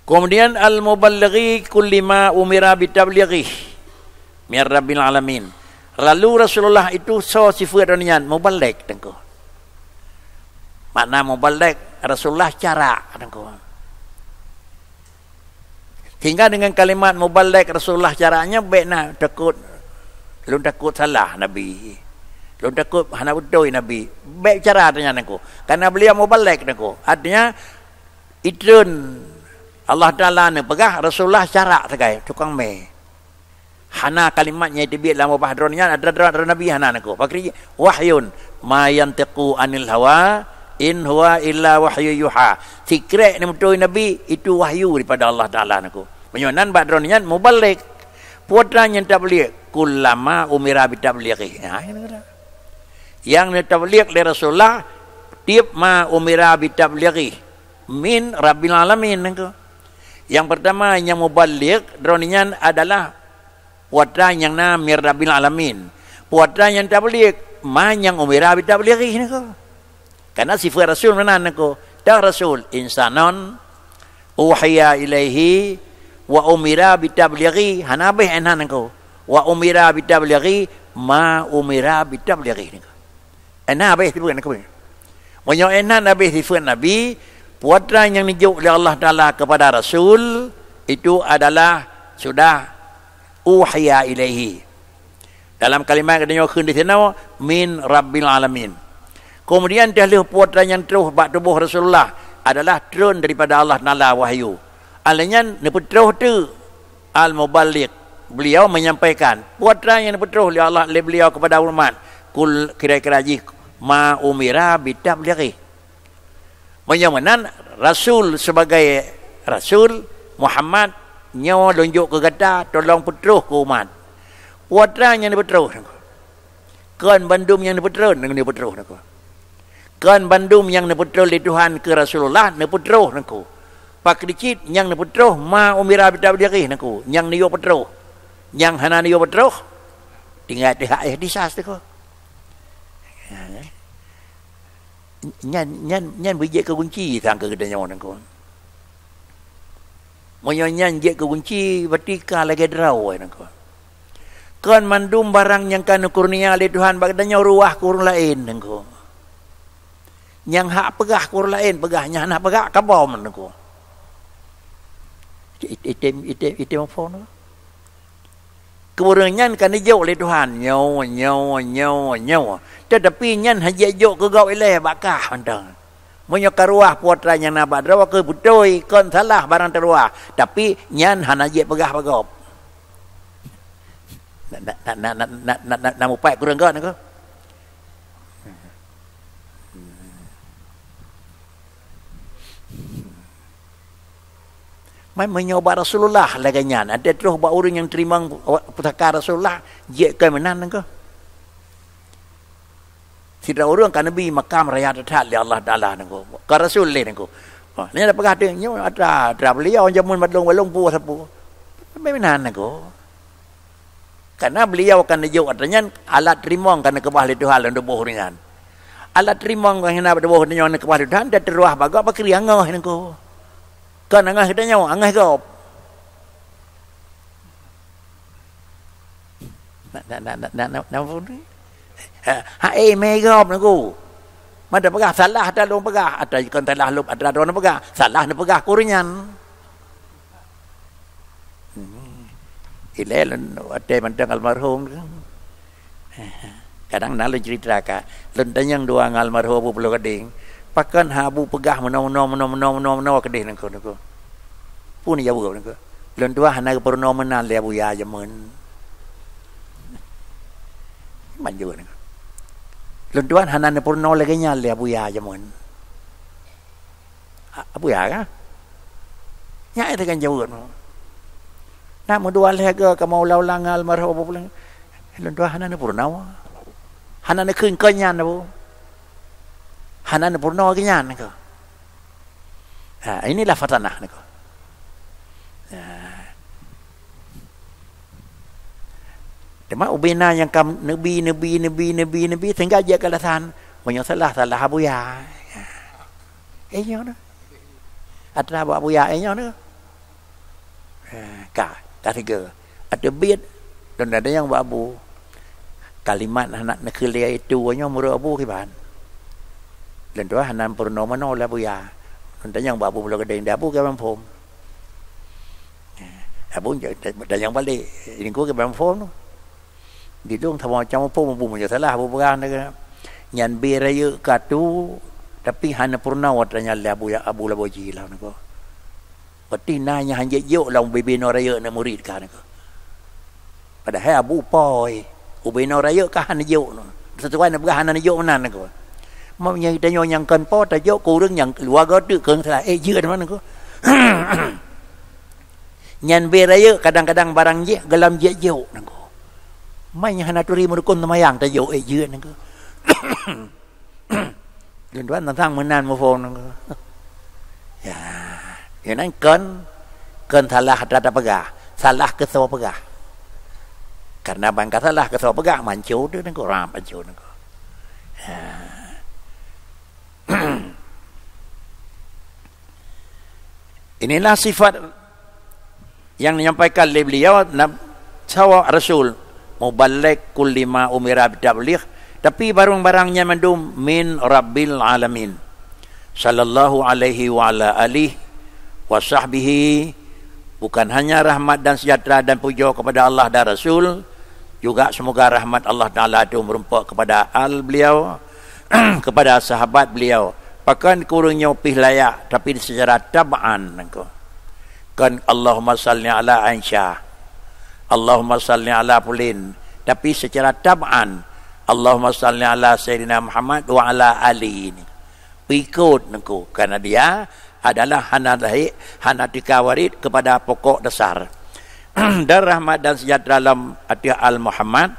kemudian al-muballighi kulli ma umira bi tablighi min rabbil alamin. Lalu Rasulullah itu so sifat dunia muballigh tengko. Makna muballigh Rasulullah cara tengko. Hingga dengan kalimat muballigh Rasulullah caranya baikna takut lu takut salah Nabi. Lu takut hana betul Nabi. Baik cara tanya tengko. Karena beliau muballigh tengko. Artinya idun Allah Taala ne pegah Rasulullah cara tegai tukang me. Hana kalimatnya itu biar lama bahadronnya ada Nabi hana nako. Pakri wahyun ma yantiqu anil hawa in huwa illa wahyu yuha. Secret ni betul Nabi itu wahyu daripada Allah Taala nako. Menyonan bahadronnya muballigh. Putra yang tabligh kullama umira bi tablighi. Yang tabligh li Rasulullah tiap ma umira bi tablighi min rabbil alamin nako. Yang pertama yang muballigh dronian adalah putra yang na mir rabbil alamin putra yang tabligh ma yang umira bi tablighi nako. Karena sifat Rasul mana nako? Dah Rasul insanon uhiya ilaihi wa umira bi tablighi hanabih enan nako. Wa umira bi tablighi ma umira bi tablighi nako. Hanabih tu bukan nako. Moyo enan habis sifat Nabi, putra yang dijuk oleh Allah Taala kepada Rasul itu adalah sudah uhiya ilaihi. Dalam kalimat katanya khun di sana min rabbil alamin. Kemudian dalil putra yang terus bak tubuh Rasulullah adalah turun daripada Allah Taala wahyu. Alanya neputroh tu al-muballigh. Beliau menyampaikan putra yang neputroh oleh Allah oleh beliau kepada umat. Kul kira-kira ji ma umira bi tablighi. Menyamanan Rasul sebagai Rasul Muhammad nyawa lonjok ke gata tolong petroh ke umat. Putra yang neputroh. Kan bandum yang neputroh dengan neputroh nako. Kan bandum yang neputroh di Tuhan ke Rasulullah neputroh nako. Pak dikit yang neputroh ma umira bi tablighi nako. Yang niyo petroh. Yang hana niyo petroh tinggal di sas tu ko. Nyan bijak ke kunci sang ke gedanya orang ko. Moyo nyan je ke kunci batika lagi draw nako. Kan mandum barang yang kan kurnia oleh Tuhan bagdanya ruah kurun lain nako. Yang hak pegah kurun lain pegahnya hak pegah kabom nako. Item phone. Kemudian kan dijauh oleh Tuhan nyawa. Tetapi nyan haja jauh ke gau ileh bakah mentang. Moyo karuah putra yang nabat rawa ke butoi kon salah barang teruah. Tapi nyan hana je pegah bagop. Nak upai kurang kan ko. Mai menyoba Rasulullah laganya. Ada terus buat orang yang terima pusaka Rasulullah je ke menan ko. Tidak orang kan Nabi makam raya tetap oleh Allah Taala nako. Ke Rasul le nako. Ni ada pegah dia nyo ada beliau jamun balung pu sapu. Menan nako. Karena beliau akan dijuk artinya alat rimong kan ke bahli Tuhan untuk boh ringan. Alat rimong kan hena boh ringan ke bahli Tuhan dah teruah bagak bakri angah nako. Kan angah kita nyawa angah gop. Nak hai megop nako. Mada pegah salah ada long pegah, ada kan salah lup ada don pegah, salah ne pegah kuringan. Ilalen ada mentang almarhum. Kadang nak cerita ka, lentanyang dua almarhum Abu Pulau Gading. Pakan habu pegah menaw kedih nako. Pun ya bu nako. Lentua hana purno menan le Abu ya jamun. Manjur nako. Lentua hana purno lagi nyal le Abu ya jamun. Abu ya ka? Nya itu kan jauh no. Nak mudua le ke mau laulang almarhum Abu Pulau. Lentua hana purno. Hana ne khun kanyan bu. Hanan purno kenyan nako. Inilah fatanah nako. Tema ubina yang kam nabi sehingga dia kalasan banyak salah Abu Ya. Nyo no. Ada Abu Ya nyo no. Tiga. Ada bid dan ada yang Abu kalimat anak nak kelia itu nyo muru Abu kiban. Dan tu hanan purno mano la bu ya. Tanya yang babu Pulau Gading dah bu ke Bampom. Abu dah yang balik ini ku ke Bampom tu. Di dong thawa chamo pom bu mo salah bu bukan dah. Nyan be raya katu tapi hanan purno watanya la bu ya Abu la boji lah nako. Berarti nanya hanya yo long bebino raya na murid kan nako. Padahal Abu poi ubeno raya ka hanan yo no. Sesuai na bukan hanan yo menan nako. Mau nyai tanya yang kan po tajo kurang yang keluarga tu kan salah je mana ko. Nyan beraya kadang-kadang barang je gelam je jo nangko. Mai hana turi murukun tamayang tajo je nangko. Dan tuan tentang menan mo phone nangko. Ya, yang kan salah ada pegah, salah ke sawa pegah. Karena bang katalah kata pegang mancur dia nengko ram mancur nengko. Inilah sifat yang menyampaikan oleh beliau sawa Rasul muballigh kulli ma umira bitabligh, tapi barang-barangnya mandum min rabbil alamin sallallahu alaihi wa ala alihi wa sahbihi, bukan hanya rahmat dan sejahtera dan puja kepada Allah dan Rasul, juga semoga rahmat Allah Taala itu merumpak kepada beliau kepada sahabat beliau. Pakan kurungnya pih layak tapi secara tab'an engkau. Kan Allahumma salli ala Aisyah, Allahumma salli ala Pulin, tapi secara tab'an Allahumma salli ala Sayyidina Muhammad wa ala Ali ini. Pikut engkau karena dia adalah hanatika warid kepada pokok dasar. Dan rahmat dan sejahtera dalam hati Al-Muhammad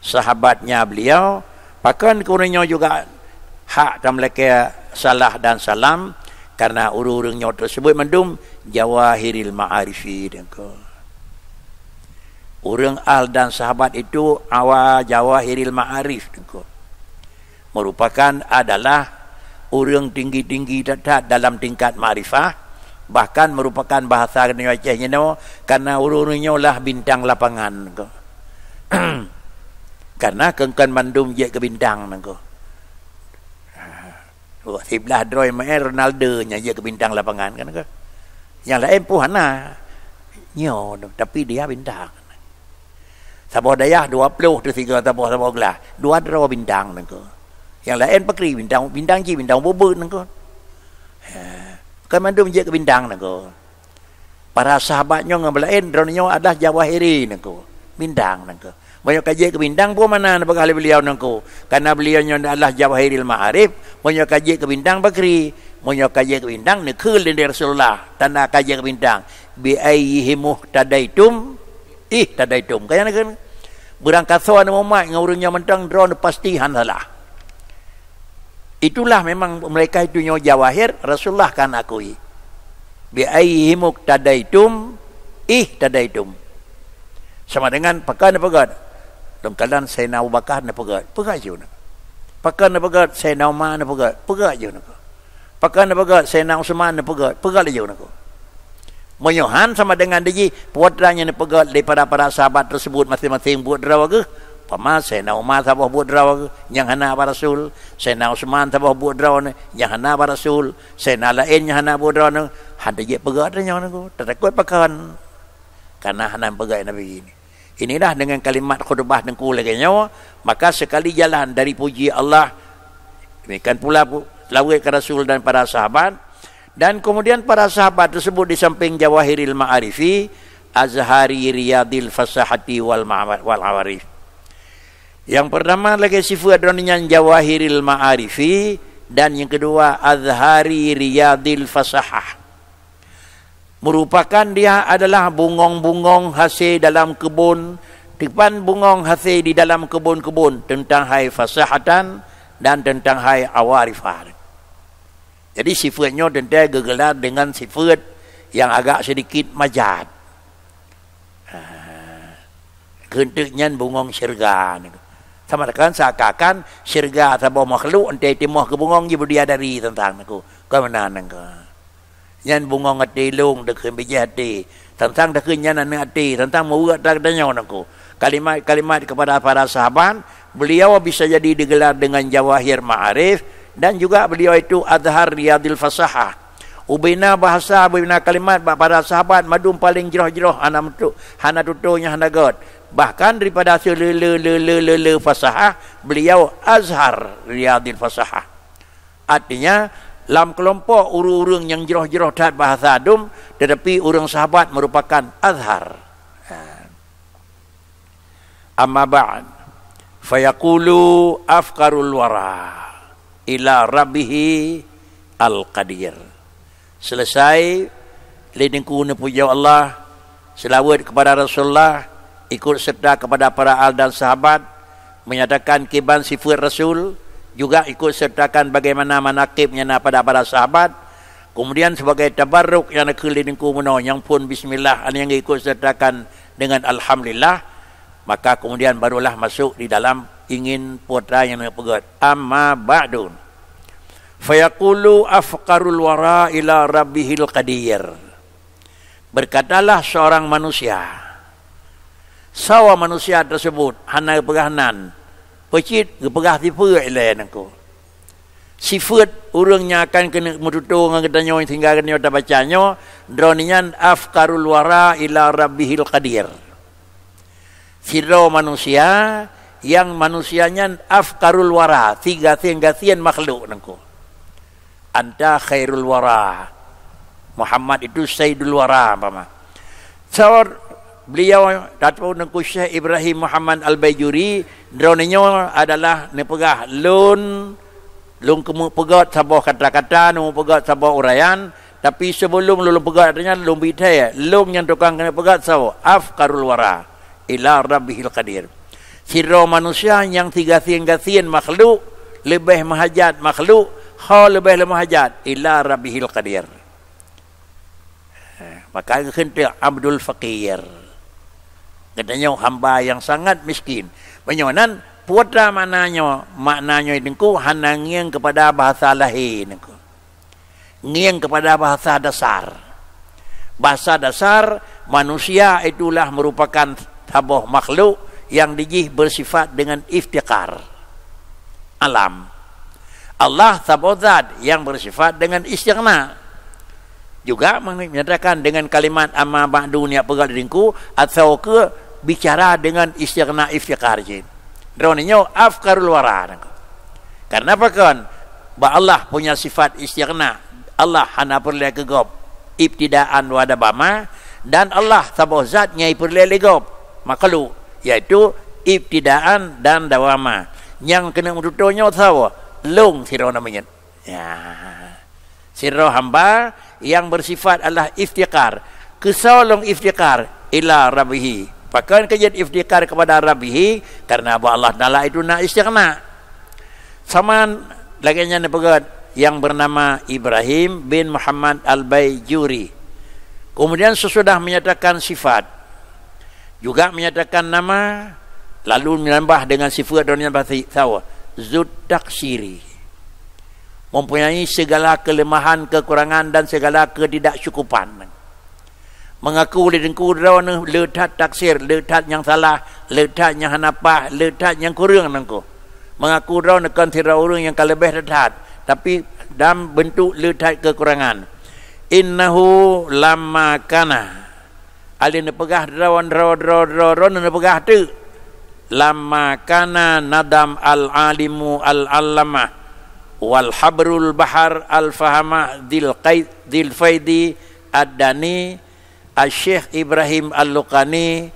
sahabatnya beliau, pakan kurungnya juga hak dan mereka salah dan salam karena urung-urungnya tersebut mendum jawahiril ma'arifi dengko. Urang al dan sahabat itu awal jawahiril ma'arif dengko. Merupakan adalah urang tinggi-tinggi dalam tingkat ma'rifah, bahkan merupakan bahasa Acehnya karena urung-urungnya lah bintang lapangan dengko. Karena kengkan mandum je ke bintang dengko. Sebelah Droy Maer Ronaldo nya je ke bintang lapangan kan ke. Yang lain pun hana nyo tapi dia bintang. Sabah dayah 20 tu 3 sabah gelah. 2 draw bintang nang ke. Yang lain pakri bintang ji bintang bobot nang ke. Kan mandum je ke bintang nang ke. Para sahabatnya ngam lain dronyo adalah jawahiri nang ke. Bintang nang ke. Banyak kaji ke bintang pun mana nak bakal beliau nangku. Karena beliaunya adalah jawahiril ma'arif. Banyak kaji ke bintang bakri. Banyak kaji ke bintang nekul dari Rasulullah. Tanah kaji ke bintang. Bi'ayyihimuh tadaitum. Tadaitum. Kaya nak berangkat soan umat ngurungnya mentang drone pasti handalah. Itulah memang mereka itu nyo jawahir. Rasulullah kan akui. Bi'ayyihimuh tadaitum. Tadaitum. Sama dengan pakan pegat. Dalam keadaan Sayyidina Abu Bakar nak pegat je nak. Pakan nak pegat Sayyidina Umar nak pegat je nak. Pakan nak pegat Sayyidina Utsman nak pegat je nak. Menyohan sama dengan dia putranya nak pegat daripada para sahabat tersebut masing-masing buat draw ke. Pama Sayyidina Umar sabah buat draw ke yang hana para Rasul, Sayyidina Utsman sabah buat draw yang hana para Rasul, Sayyidina lain yang hana buat draw ni handa je pegat nya nak. Takut pakan karena hana pegat Nabi ini. Inilah dengan kalimat khutbah dengku lagi nyawa, maka sekali jalan dari puji Allah, demikian pula selawat ke Rasul dan para sahabat, dan kemudian para sahabat tersebut di samping jawahiril ma'arifi, azhari riyadil fasahati wal awarif. Yang pertama lagi sifat dengan jawahiril ma'arifi, dan yang kedua azhari riyadil fasahah. Merupakan dia adalah bungong-bungong hasil dalam kebun, depan bungong hasil di dalam kebun-kebun tentang hai fasahatan dan tentang hai awarifah. Jadi sifatnya tentang gegelar dengan sifat yang agak sedikit majad. Kentuknya bungong syurga. Sama dengan seakan syurga sebuah makhluk entai timah ke bungong je berdiadari tentang aku. Kau mana nangka? Yan bungong hati long dekhun biji hati tentang dekhun yan anak hati tentang murat tak tanya aku kalimat-kalimat kepada para sahabat beliau bisa jadi digelar dengan jawahir ma'arif dan juga beliau itu azhar riyadil fasahah ubina bahasa ubina kalimat para sahabat madum paling jeroh-jeroh hana tutunya hana god bahkan daripada selele fasahah beliau azhar riyadil fasahah artinya dalam kelompok urung-urung yang jeroh-jeroh tak bahasa adum, tetapi urung sahabat merupakan azhar. Amma ba'd, fayaqulu afqarul wara ila rabbihi al-qadir. Selesai, lidingku puja Allah, selawat kepada Rasulullah, ikut serta kepada para al dan sahabat, menyatakan kiban sifat Rasul, juga ikut sertakan bagaimana manaqibnya pada para sahabat. Kemudian sebagai tabarruk yang kelilingku meno yang pun bismillah yang ikut sertakan dengan alhamdulillah Maka kemudian barulah masuk di dalam ingin putra yang nak pegat. Amma ba'dun. Fayaqulu afqarul wara ila rabbihil qadir. Berkatalah seorang manusia. Sawa manusia tersebut hana perahanan. Pecit gepegah tipu ilayan aku. Sifat urangnya akan kena metutur dengan katanya sehingga kena tak bacanya dronian afqarul wara ila rabbihil qadir. Siro manusia yang manusianya afqarul wara, tiga makhluk nangko. Anta khairul wara. Muhammad itu sayyidul wara pama. Sawar beliau Datuk nangko Syekh Ibrahim Muhammad Al-Baijuri droninya adalah nepegah lun kemu pegat sabah kata-kata, nu pegat sabah uraian, tapi sebelum lun pegat artinya lun bitai, lun yang tukang kena pegat sabah afqarul wara ila rabbihil qadir. Siro manusia yang tiga-tiga makhluk lebih mahajat makhluk, lebih mahajat ila rabbihil qadir. Maka kena Abdul Fakir. Katanya hamba yang sangat miskin. Banyakan putra maknanya itu hanya ngiang kepada bahasa lahir, ngiang kepada bahasa dasar. Bahasa dasar manusia itulah merupakan sebuah makhluk yang dijih bersifat dengan iftikar. Alam. Allah sebuah zat yang bersifat dengan istighna. Juga menyatakan dengan kalimat amma ba'du ni apa diriku atau ke bicara dengan istighna iftikar je. Droninya afqarul wara. Karena apa kan? Allah punya sifat istighna. Allah hana perlu kegop ibtidaan wa dabama dan Allah sebuah zat nyai perlu legop makhluk yaitu ibtidaan dan dawama. Yang kena menuturnya sawa long siro namanya. Ya. Siro hamba yang bersifat adalah iftikar. Kesolong iftikar ila rabbihi. Bahkan kejadian iftikar kepada rabbihi karena Allah Taala itu nak istighna. Sama laginya nepegat yang bernama Ibrahim bin Muhammad Al-Baijuri. Kemudian sesudah menyatakan sifat juga menyatakan nama, lalu menambah dengan sifat dunia bahasa sawa zut taksiri, mempunyai segala kelemahan, kekurangan dan segala ketidakcukupan. Mengaku oleh dengku drone letak taksir, letak yang salah, letak yang hanapah, letak yang kurang nangku. Mengaku drone kan tira orang yang kalebih letak, tapi dalam bentuk letak kekurangan. Innahu lamma kana alin pegah drawan pegah tu lamma kana nadam al-alimu al-allamah wal habrul bahar al-fahamah dil faidi ad-dani al-syekh Ibrahim al-Luqani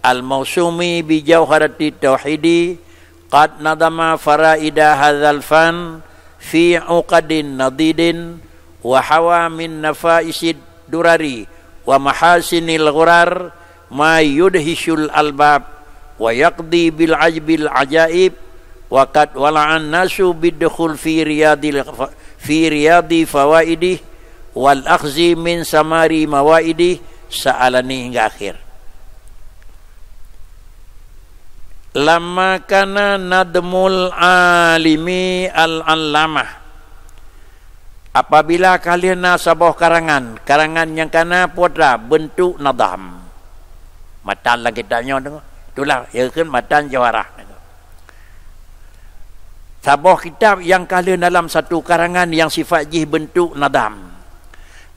al-mausumi bi jawharati tauhidi qad nadama faraida hadzal fan fi uqadin nadidin wa hawa min nafaisid durari wa mahasinil ghurar ma yudhishul albab wa yaqdi bil ajbil ajaib wa qad wala'an nasu bidukhul fi riyadi fawaidih wal akhzi min samari mawaidih sa'alani hingga akhir. Lamma kana nadmul alimi al-allamah, apabila kalian nasabah karangan yang kana putra bentuk nadam. Matan lah kita nyo, itulah ya kan matan jawarah. Sabah kitab yang kalian dalam satu karangan yang sifat jih bentuk nadam.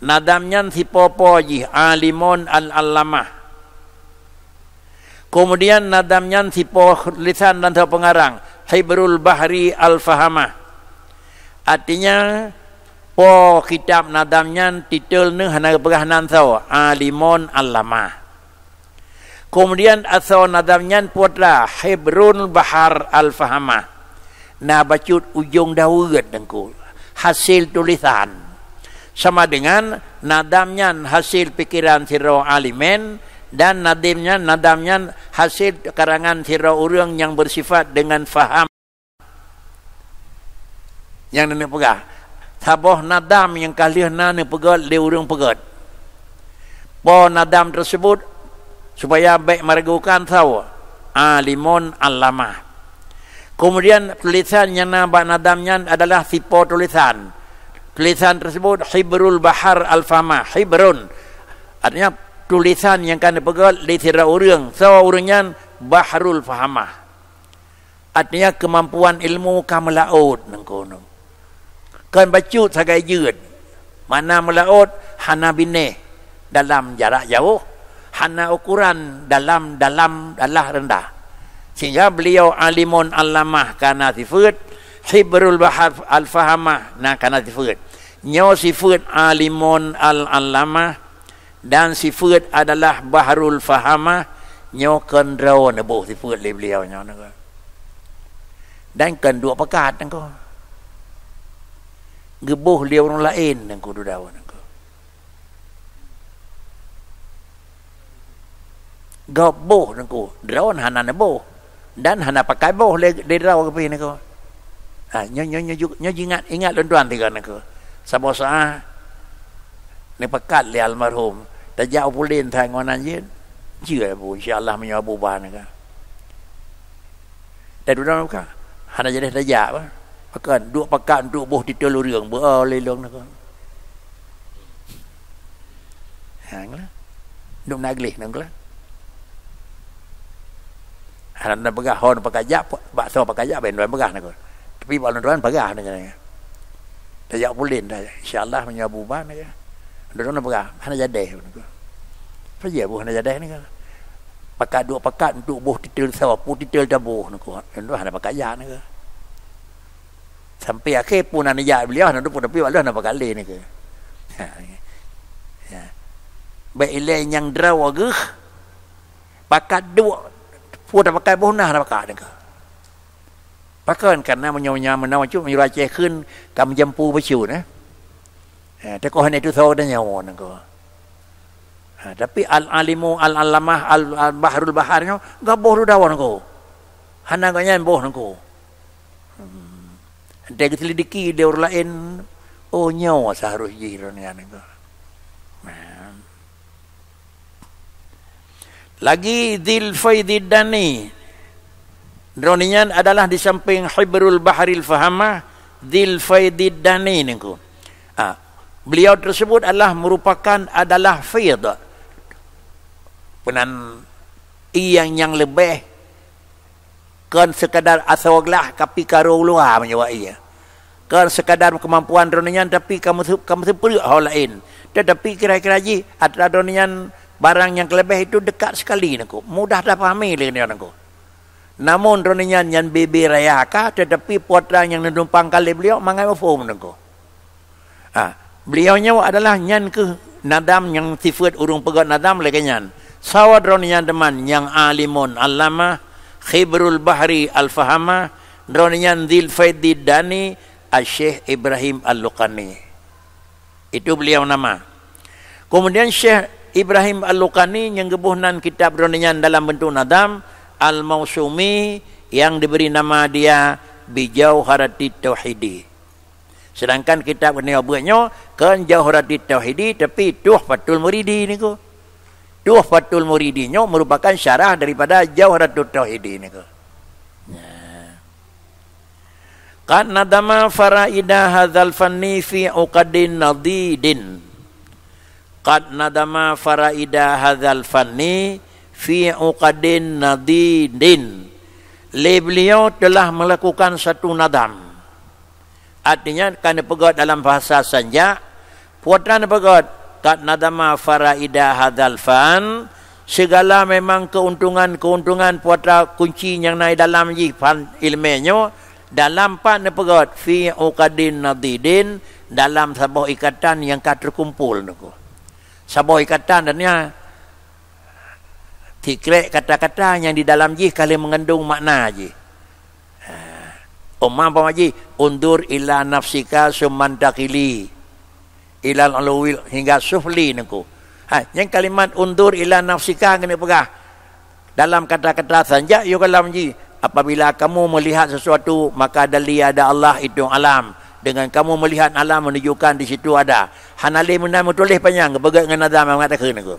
Nadamnya si popo jih alimun al-allamah. Kemudian nadamnya si po lisan dan pengarang hibrul bahri al-fahamah. Artinya po kitab nadamnya titel ni hana perahanan tau alimun al-lamah. Kemudian asal nadamnya putra hibrul bahar al-fahamah. Nah bacut ujung dawud dengku hasil tulisan sama dengan nadamnya hasil pikiran siro alimen dan nadamnya hasil karangan siro orang yang bersifat dengan faham yang nak pegah. Sabah nadam yang kalian nak pegat le orang pegat. Po nadam tersebut supaya baik meragukan tahu alimun allamah. Kemudian tulisan yang nampak nadamnya adalah tipe tulisan. Tulisan tersebut hibrul bahar al-fahmah. Hibrun artinya tulisan yang kan dipegang di sira urang. Sawa urangnya baharul fahamah. Artinya kemampuan ilmu ka melaut nangkono. Kan bacut sagai jeut. Mana melaut hana bineh dalam jarak jauh, hana ukuran dalam adalah rendah. Sehingga beliau alimun allamah kana sifat, hibrul bahar al-fahamah na kana sifat. Nyo sifat alimun al-allamah dan sifat adalah baharul fahamah, nyo kendraw na bo sifat beliau nyo na ko. Dan kan dua pekat nang ko. Gebuh liau orang lain nang ko dudaw nang ko. Gaboh nang ko, draw hana na bo. Dan hana pakai boh le draw ke pi nang ko. Nyo ingat tuan-tuan tiga nang ko. Sabosa ni pekat le almarhum tajau pulin thang ngonan yin. Jia bu insyaallah menyabu ban nang ko. Dan dudaw ka. Hana jadi tajak apa? Pakan duk pakat duk boh di telur riang boleh long nak. Hanglah. Duk naglih nanglah. Haran nak pegah hon pakajak bakso pakajak ben pegah nak. Tapi balon-balon pegah nak. Tajak pulin dah. Insya-Allah menyabu ban nak. Duk nak pegah hana jadi nak. Apa je bu hana jadi nak. Pakat duk pakat duk boh di telur sawa putih telur dabuh nak. Endo hana pakajak nak. Sampai akhir pun anaya beliau nak pun tapi Allah nak kali ni ke. Ya. Baiklah yang draw agak pakat dua pun dah pakai bonah dah pakai ke. Pakan karena menyonya menawa cuk menyuraceh keun kam jampu becu nah. Tapi kau hanya itu tahu dan nyawa nak. Tapi al-alimu al-allamah al-bahrul baharnya gaboh dawan ko. Hana ganya boh nangko. Dia selidiki dia orang lain, oh nyawa seharusnya ironian itu. Lagi Dzil Faidid Dani. Dronian adalah di samping Hibrul Baharil Fahamah, Dzil Faidid Dani niku. Beliau tersebut adalah faid. Penan yang lebih kan sekadar asawaglah tapi karo luar menjawab ia. Kan sekadar kemampuan dronian tapi kamu seperti hal lain. Tetapi kira-kira ji ada dronian barang yang lebih itu dekat sekali naku. Mudah dah pahami dengan naku. Namun dronian yang bibi raya ka tetapi putra yang numpang kali beliau mangai mafhum naku. Beliaunya adalah nyan ke nadam yang sifat urung pegat nadam lagi nyan. Sawa dronian teman yang alimun allamah Khibrul Bahri Al-Fahamah dronian Dzil Faidid Dani Syekh Ibrahim Al-Luqani. Itu beliau nama. Kemudian Syekh Ibrahim Al-Luqani yang gebuhnan kitab dronian dalam bentuk nadam Al-Mausumi yang diberi nama dia Bijauharatit Tauhidi. Sedangkan kitab ini buatnya kan Jauharatit Tauhidi tapi Tuhfatul Muridi niku. Tuhfatul Muridinya merupakan syarah daripada Jauharatul Tauhidi ni ke. Qad nadama faraida hadzal fanni fi uqadin nadidin. Qad nadama faraida hadzal fanni fi uqadin nadidin. Beliau telah melakukan satu nadam. Artinya kan dipegat dalam bahasa Sanja, puatan dipegat Qad nadama faraida hadzal fan, segala memang keuntungan putra kunci yang naik dalam fan ilmunya dalam pan nepegat fi uqadin nadidin dalam sebuah ikatan yang terkumpul niku. Sebuah ikatan dannya tikrek kata-kata yang di dalam ji kali mengandung makna ji. Umpama ji undur ila nafsika summantakili ilal alawil hingga sufli niku. Yang kalimat undur ila nafsika kena pegah dalam kata-kata Sanja yo kalam ji apabila kamu melihat sesuatu maka ada Allah itu alam. Dengan kamu melihat alam menunjukkan di situ ada. Hanali menam tulis panjang begat dengan nazam mengatakan niku.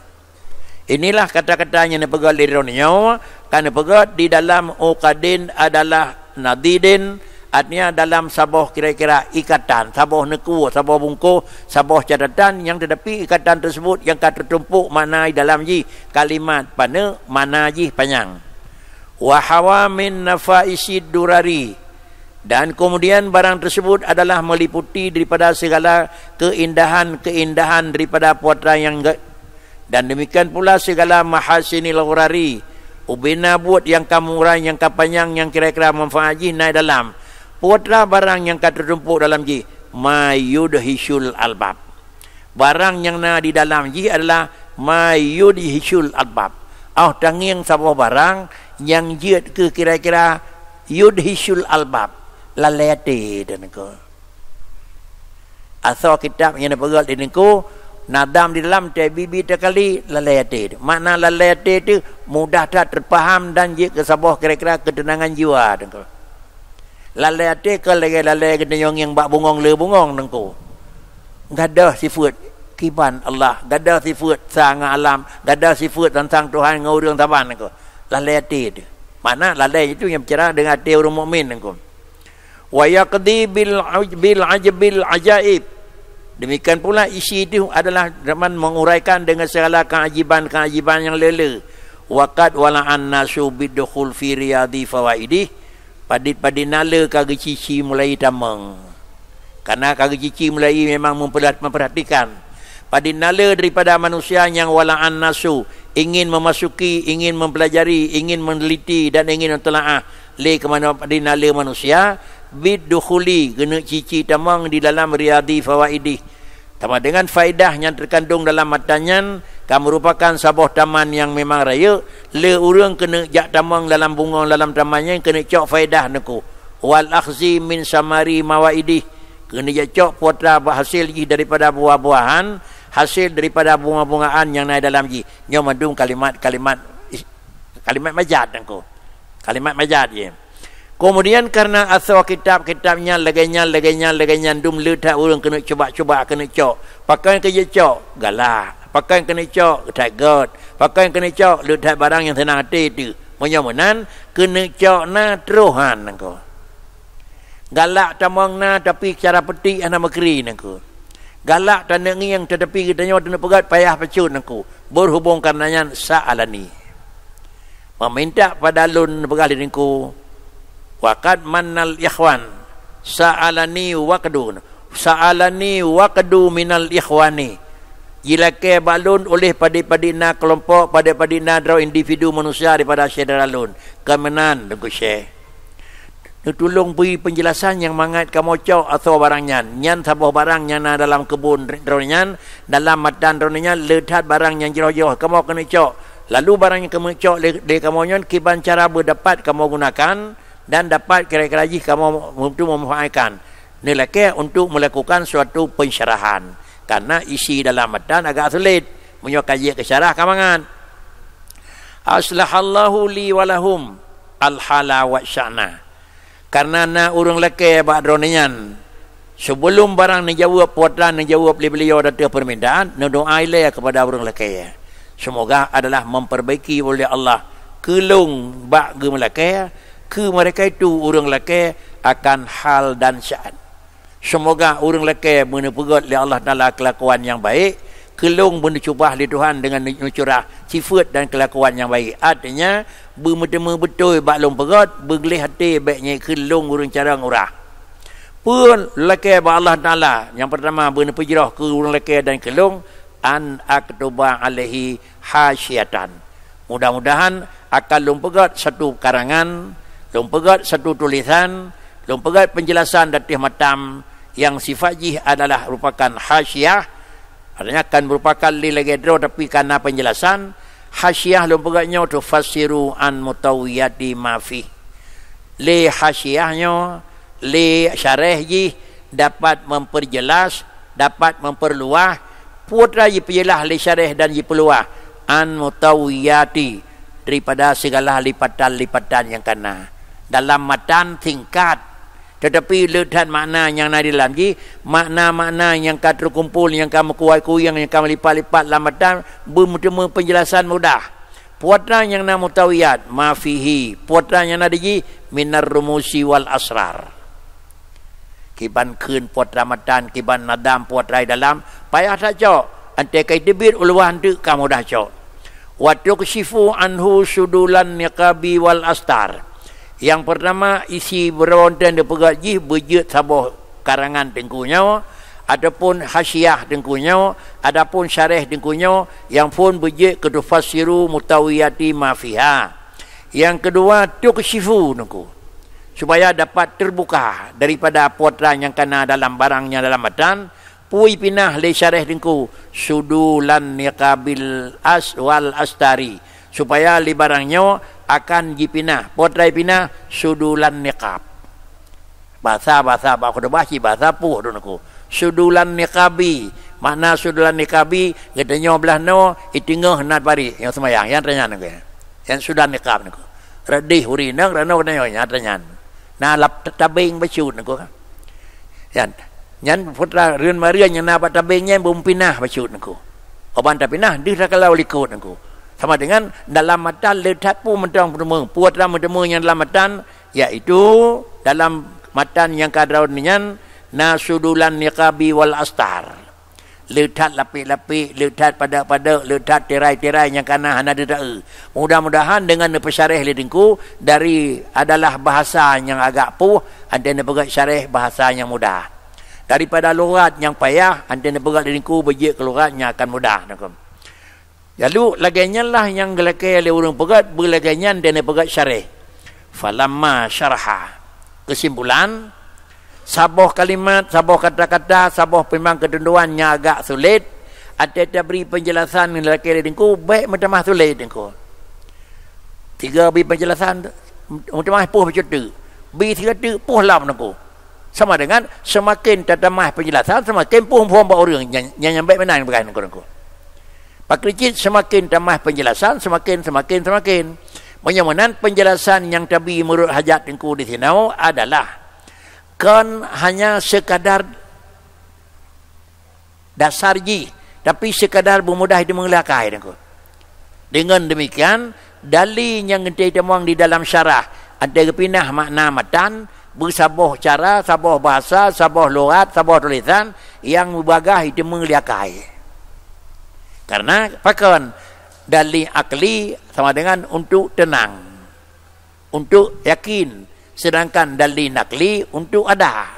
Inilah kata-katanya yang pegat di dunia. Kerana pegat di dalam uqadin adalah nadidin, artinya dalam sabah kira-kira ikatan, sabah neku, sabah bungkuh, sabah catatan, yang tetapi ikatan tersebut yang tertumpuk mana dalam ji kalimat pada mana ji panjang. Wa hawa min nafaisid durari, dan kemudian barang tersebut adalah meliputi daripada segala keindahan-keindahan daripada putra yang dan demikian pula segala mahasinil ghurari, ubina buat yang kamuran, yang kapanjang, yang kira-kira manfaat ji naik dalam putra barang yang tertumpuk dalam ji mayudhisul albab. Barang yang na di dalam ji adalah mayudhisul albab. Tanging sebuah barang yang jiat ke kira-kira yudhisul albab, lalete dan ko. Asal kitab yang dipegang di ko nadam di dalam bibi tekali lalete. Makna lalete itu mudah tak terpaham dan je ke sebuah kira-kira ketenangan jiwa dan ko. Lalete ke lagi yang bak bungong le bungong dan ko. Gadah sifat kiban Allah, gadah sifat sang alam, gadah sifat tentang Tuhan ngurang taban dan ko. Lalete itu. Mana lalai itu yang bercerah dengan hati orang mukmin dan ko. Wa yaqdi bil ajabil ajaib. Demikian pula isi itu adalah zaman menguraikan dengan segala keajiban-keajiban yang lele. Waqad wala'an nasu bidukhul fi riyadi fawaidih. Padit-padit nala kage cici mulai tamang. Karena kage cici mulai memang memperhatikan. Padit nala daripada manusia yang wala'an nasu, ingin memasuki, ingin mempelajari, ingin meneliti dan ingin mentelaah le ke mana padit nala manusia bidukhuli kena cici tamang di dalam riyadi fawaidih, sama dengan faedah yang terkandung dalam matanya, kamu merupakan sebuah taman yang memang raya, le urang kena jak tamang dalam bunga dalam tamannya, kena cok faedah naku wal akhzi min samari mawaidih, kena jak cok putra hasil daripada buah-buahan, hasil daripada bunga-bungaan yang naik dalam ji. Nyo mandung kalimat majad naku, kalimat majad je. Kemudian karena asal kitab-kitabnya leganya dum letak orang kena cuba kena cok. Pakai kerja cok galah. Pakai kena cok tak god. Pakai kena cok letak barang yang senang hati itu. Menyomanan kena cok na teruhan nangko. Galak tamang na tapi cara petik ana makri nangko. Galak tanda ngiang tetapi kita nyawa tanda pegat payah pecut nangko. Berhubung karenanya sa'alani. Meminta pada lun pegal nangko. Waqad mannal ikhwan sa'alani waqdu minal ikhwani, jilake balun oleh pada-padina kelompok, pada-padina draw individu manusia daripada saudara lun kemenan dengan syekh tolong beri penjelasan yang mangat kamu cok atau barangnya nyan sabuh barang yang ada dalam kebun dronyan dalam matan dronnya letak barang yang jauh-jauh kamu kena cok, lalu barang yang kamu cok le kamu nyan kiban cara berdapat kamu gunakan dan dapat kira-kira ji kamu untuk memanfaatkan nilai untuk melakukan suatu pensyarahan, karena isi dalam matan agak sulit menyokajik kesyarah kamangan. Aslahallahu li walahum alhala wa sya'na, karena na urang leke badronenyan sebelum barang dijawab puatan dijawab beliau datang permintaan doa ile kepada urang leke, semoga adalah memperbaiki oleh Allah kelung bak ge melake ke mereka itu orang lelaki akan hal dan sya'an. Semoga orang lelaki menepegat oleh Allah Ta'ala kelakuan yang baik, kelung mencubah oleh Tuhan dengan mencurah sifat dan kelakuan yang baik. Artinya bermetemu betul baklong pegat, bergelih hati baiknya kelung orang cara ngurah. Pun lelaki Allah Ta'ala yang pertama menepejrah ke orang lelaki dan kelung an aktuba alaihi hasyiatan. Mudah-mudahan akan lumpegat satu karangan, lumpegat satu tulisan, lumpegat penjelasan datih matam yang sifatnya adalah merupakan hasyiah, artinya akan merupakan lilegedro tapi karena penjelasan hasyiah lumpegatnya tufassiru an mutawiyati mafi, li hasyiahnya li syarahji dapat memperjelas, dapat memperluah putra ji penjelas li syarah dan ji peluah an mutawiyati daripada segala lipatan-lipatan yang kena dalam matan tingkat Tetapi letak makna yang ada dalam lagi, makna-makna yang kau terkumpul, yang kamu kuai-kuing, yang kamu lipat-lipat lamatan, bermutama penjelasan mudah. Puatan yang nama mutawiyat, mafihi. Puatan yang ada lagi, minar rumusi wal asrar. Kiban kun puatan matan, kiban nadam puatan dalam, payah tak cok. Antai kai debit uluhan tu, kamu dah cok. Wa tukshifu anhu sudulan niqabi wal astar. Yang pertama, isi berontan dia pegaji berjet sabah karangan tengkunya, ataupun hasyiah tengkunya, adapun syarih tengkunya, yang pun berjet ketufassiru mutawiyati mafiha. Yang kedua, tukshifu tengku, supaya dapat terbuka daripada putra yang kena dalam barangnya dalam matan, pui pinah le syarih tengku, sudulan niqabil as wal astari, supaya li barangnya akan dipinah, potrai pinah sudulan niqab. Bahasa aku dah baca bahasa puh tu aku. Sudulan niqabi. Makna sudulan niqabi, katanya belah no, itingah nat pari yang semayang, yang tanya aku. Yang sudan niqab aku. Radih huri nang rano katanya yang tanya. Nah lap tabing bacun aku. Yan putra reun marian yang nak tabingnya bum pinah bacun aku. Oban tak pinah dia kalau likut aku. Sama dengan dalam matan letak pun mentang pertama. Puat dalam pertama yang dalam matan, iaitu dalam matan yang kadraun nian, nasudulan niqabi wal astar. Letak lapik-lapik, letak pada-pada, letak tirai-tirai yang kana hana dedak. Mudah-mudahan dengan pesyarih lidingku dari adalah bahasa yang agak puh, antara pegat syarih bahasa yang mudah. Daripada logat yang payah, antara pegat lidingku berjik ke logatnya akan mudah. Lalu laganya lah yang gelakai oleh orang pegat, berlaganya dan pegat syarih. Falamma syaraha. Kesimpulan, sabah kalimat, sabah kata-kata, sabah memang ketentuannya agak sulit. Ada beri penjelasan yang gelakai dengku, baik macam sulit dengku. 3 beri penjelasan, macam puh macam tu. Beri 3 tu, puh lam dengku. Sama dengan semakin tatamah penjelasan, semakin puh-puh orang yang baik mana yang berkaitan dengku. Pak Ricit semakin tambah penjelasan, semakin. Menyamanan penjelasan yang tabi menurut hajat dengku di sini adalah kan hanya sekadar dasar ji, tapi sekadar bermudah dimengelakai dengku. Dengan demikian, dalil yang kita temuang di dalam syarah ada pinah makna matan, bersabah cara, sabah bahasa, sabah logat, sabah tulisan yang mubagah dimengelakai. Karena pakan dalil akli sama dengan untuk tenang, untuk yakin, sedangkan dalil nakli untuk ada.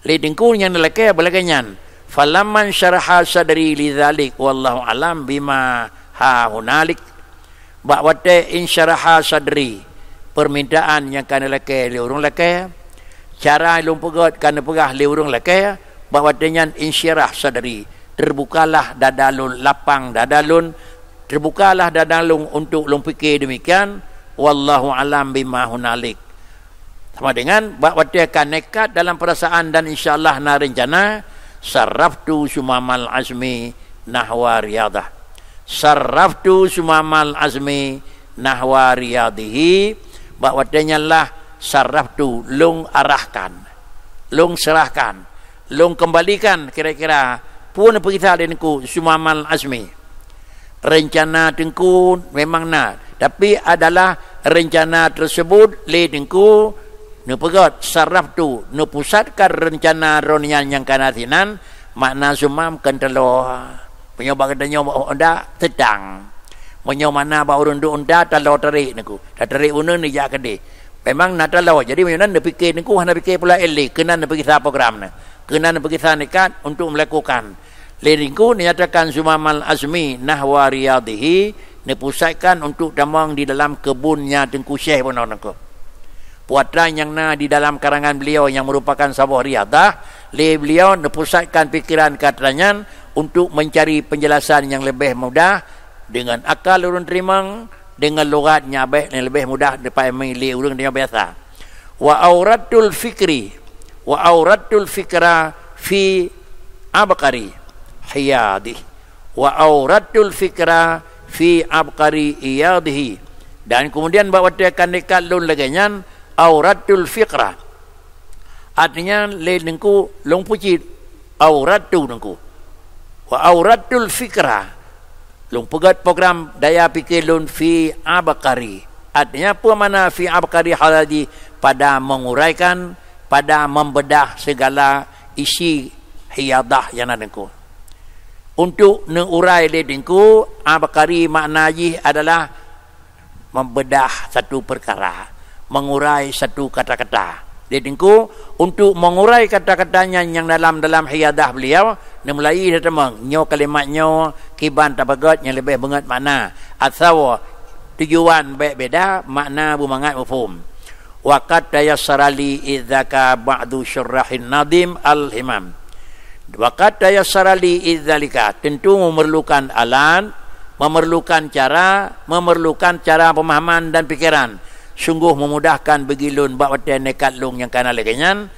Lidingku yang nelakai belakangnya, falamman syaraha sadri lidzalik wallahu alam bima ha hunalik. Ba'wate in syaraha sadri, permintaan yang kan nelakai li urang lakai, cara lum pegat kan pegah li urang lakai, ba'watenya in syarah sadri, terbukalah dadalun, lapang dadalun, terbukalah dadalun untuk lum fikir demikian, wallahu alam bima hunalik. Sama dengan waktu akan nekat dalam perasaan dan insyaallah na rencana, sarraftu sumamal azmi nahwa riyadah. Sarraftu sumamal azmi nahwa riyadihi, waktunya lah sarraftu, lung arahkan, lung serahkan, lung kembalikan kira-kira pun periksa dengku sumamal azmi. Rencana dengku memang nak, tapi adalah rencana tersebut le dengku nu pegat saraf tu nu pusatkan rencana ronian yang kanatinan makna sumam kentelo penyoba katanya onda sedang menyo mana ba urun du onda talo tarik dengku tarik unun ni jak kede memang nak talo jadi menan de fikir dengku hana fikir pula eli kena nak periksa program na kena nak periksa nekat untuk melakukan. Lirinku nyatakan sumamal azmi nahwa riyadihi, nepusatkan untuk tamang di dalam kebunnya Tengku Syekh pun aku. Puatan yang di dalam karangan beliau yang merupakan sebuah riadah, beliau nepusatkan fikiran katanya untuk mencari penjelasan yang lebih mudah dengan akal urun terima, dengan logatnya baik yang lebih mudah daripada memilih urun yang biasa. Wa auratul fikra fi abqari hiyadi wa auratul fikra fi abqari iyadihi, dan kemudian bahawa dia akan dekat lun laganya auratul fikra artinya le nengku long puji aurat tu nengku wa auratul fikra long pegat program daya fikir lun fi abakari artinya apa mana fi abakari haladi pada menguraikan pada membedah segala isi hiyadah yang ada nengku untuk mengurai le nengku abakari maknanya adalah membedah satu perkara, mengurai satu kata-kata. Dedengku untuk mengurai kata-katanya yang dalam hiyadah beliau, mulai dari nyo kalimatnya kiban tabagat yang lebih banget makna atau tujuan beda makna bumangat mafhum. Waqad tayassara li idzaka ba'du syurrahin nadim al-himam. Waqad tayassara li idzalika, tentu memerlukan alat, memerlukan cara pemahaman dan pikiran. Sungguh memudahkan bagi lun ba'watan nekat lung yang kana legenyan.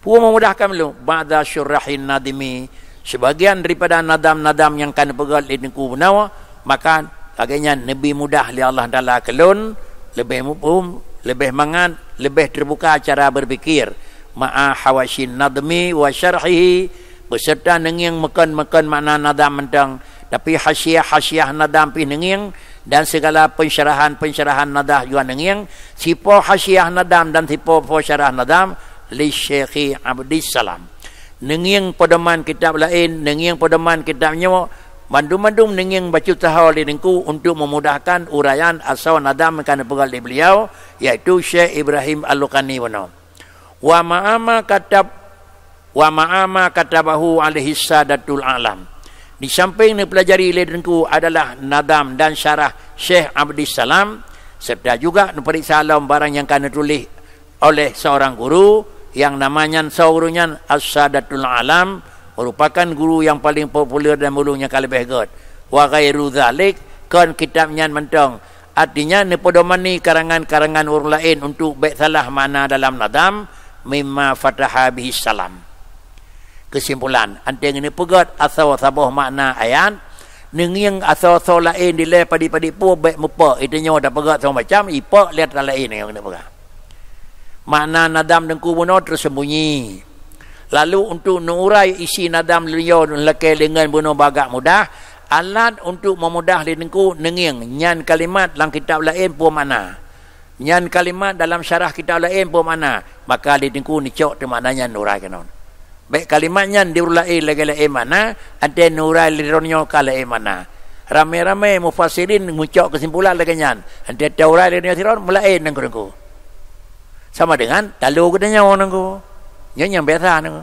Pua memudahkan lun ba'da syurrahin nadimi, sebagian daripada nadam-nadam yang kana pegal idinku benawa, maka agaknya lebih mudah li Allah Taala kelun, lebih mufhum, lebih mangat, lebih terbuka cara berfikir. Ma'a hawasyin nadmi wa syarhihi, beserta nenging mekan makna nadam mentang, tapi hasiah nadam pi nenging dan segala pensyarahan nadah juga nenging. Sipo hasiah nadam dan sipo syarah nadam li Syekh Abdis Salam. Nenging pedoman kitab lain, nenging pedoman kitabnya mandum-mandum nenging baca tahawul dengku untuk memudahkan uraian asal nadam kan pegal di beliau, iaitu Syekh Ibrahim Al-Luqani wano. Wa ma'ama katabahu alaihi sadatul alam. Di samping dipelajari oleh dengku adalah nadam dan syarah Syekh Abdis Salam, serta juga periksa alam barang yang kena tulis oleh seorang guru yang namanya gurunya As-Sadatul Alam, merupakan guru yang paling popular dan mulungnya kali behgat. Wa ghairu dzalik, kan kitabnya mentong. Artinya nepodoman ni karangan-karangan orang lain untuk baik salah mana dalam nadam mimma fataha bihi salam. Kesimpulan, anteng ini pegat asal sabah makna ayat, nenging asal lain dileh padi-padi pu baik mupa, itu nyawa dah pegat sama macam, ipak lihat lain yang kena pegat. Makna nadam dengku bunuh tersembunyi. Lalu untuk mengurai isi nadam beliau lekai dengan bunuh bagak mudah, alat untuk memudah dengku nenging, nyan kalimat dalam kitab lain pun mana. Nyan kalimat dalam syarah kitab lain pun mana. Maka dengku nicok tu maknanya nurai kanon. Baik kalimatnya diulai lagi mana, ada nurai lironyo kala mana. Ramai-ramai mufassirin ngucap kesimpulan lagi nyan. Ada taurai lironyo tiron mulai nengku. Sama dengan talu katanya orang nengku. Yang biasa nengku.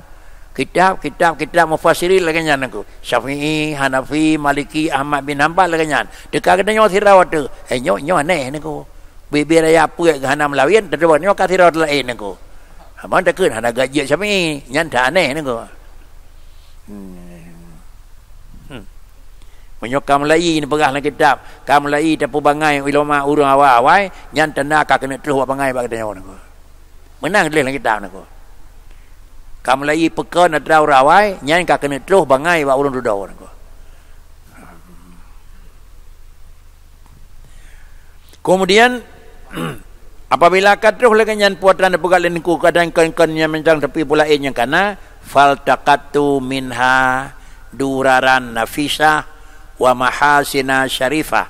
Kitab mufassirin lagi nyan nengku. Syafi'i, Hanafi, Maliki, Ahmad bin Hanbal lagi nyan. Dekat katanya tirawat tu. Nyo aneh nengku. Bibir raya apa ke hana melawin, terdapat nyo katirawat lain nengku. Abang tak kena ada gaji siapa ni? Nyanta aneh ni ko. Menyokam Melayu ni pegah dalam kitab. Kam Melayu tapu bangai ulama urang awal-awal, nyanta nak kena terus buat bangai bak katanya orang ko. Menang dia dalam kitab ni ko. Kam Melayu pekan ada orang awal, nyanta kena terus bangai bak urang dudau orang ko. Kemudian apabila katruh lagi yang puatan pegal linku kadang kan yang mencang tapi pula yang kana faltaqatu minha duraran nafisah wa mahasina syarifah,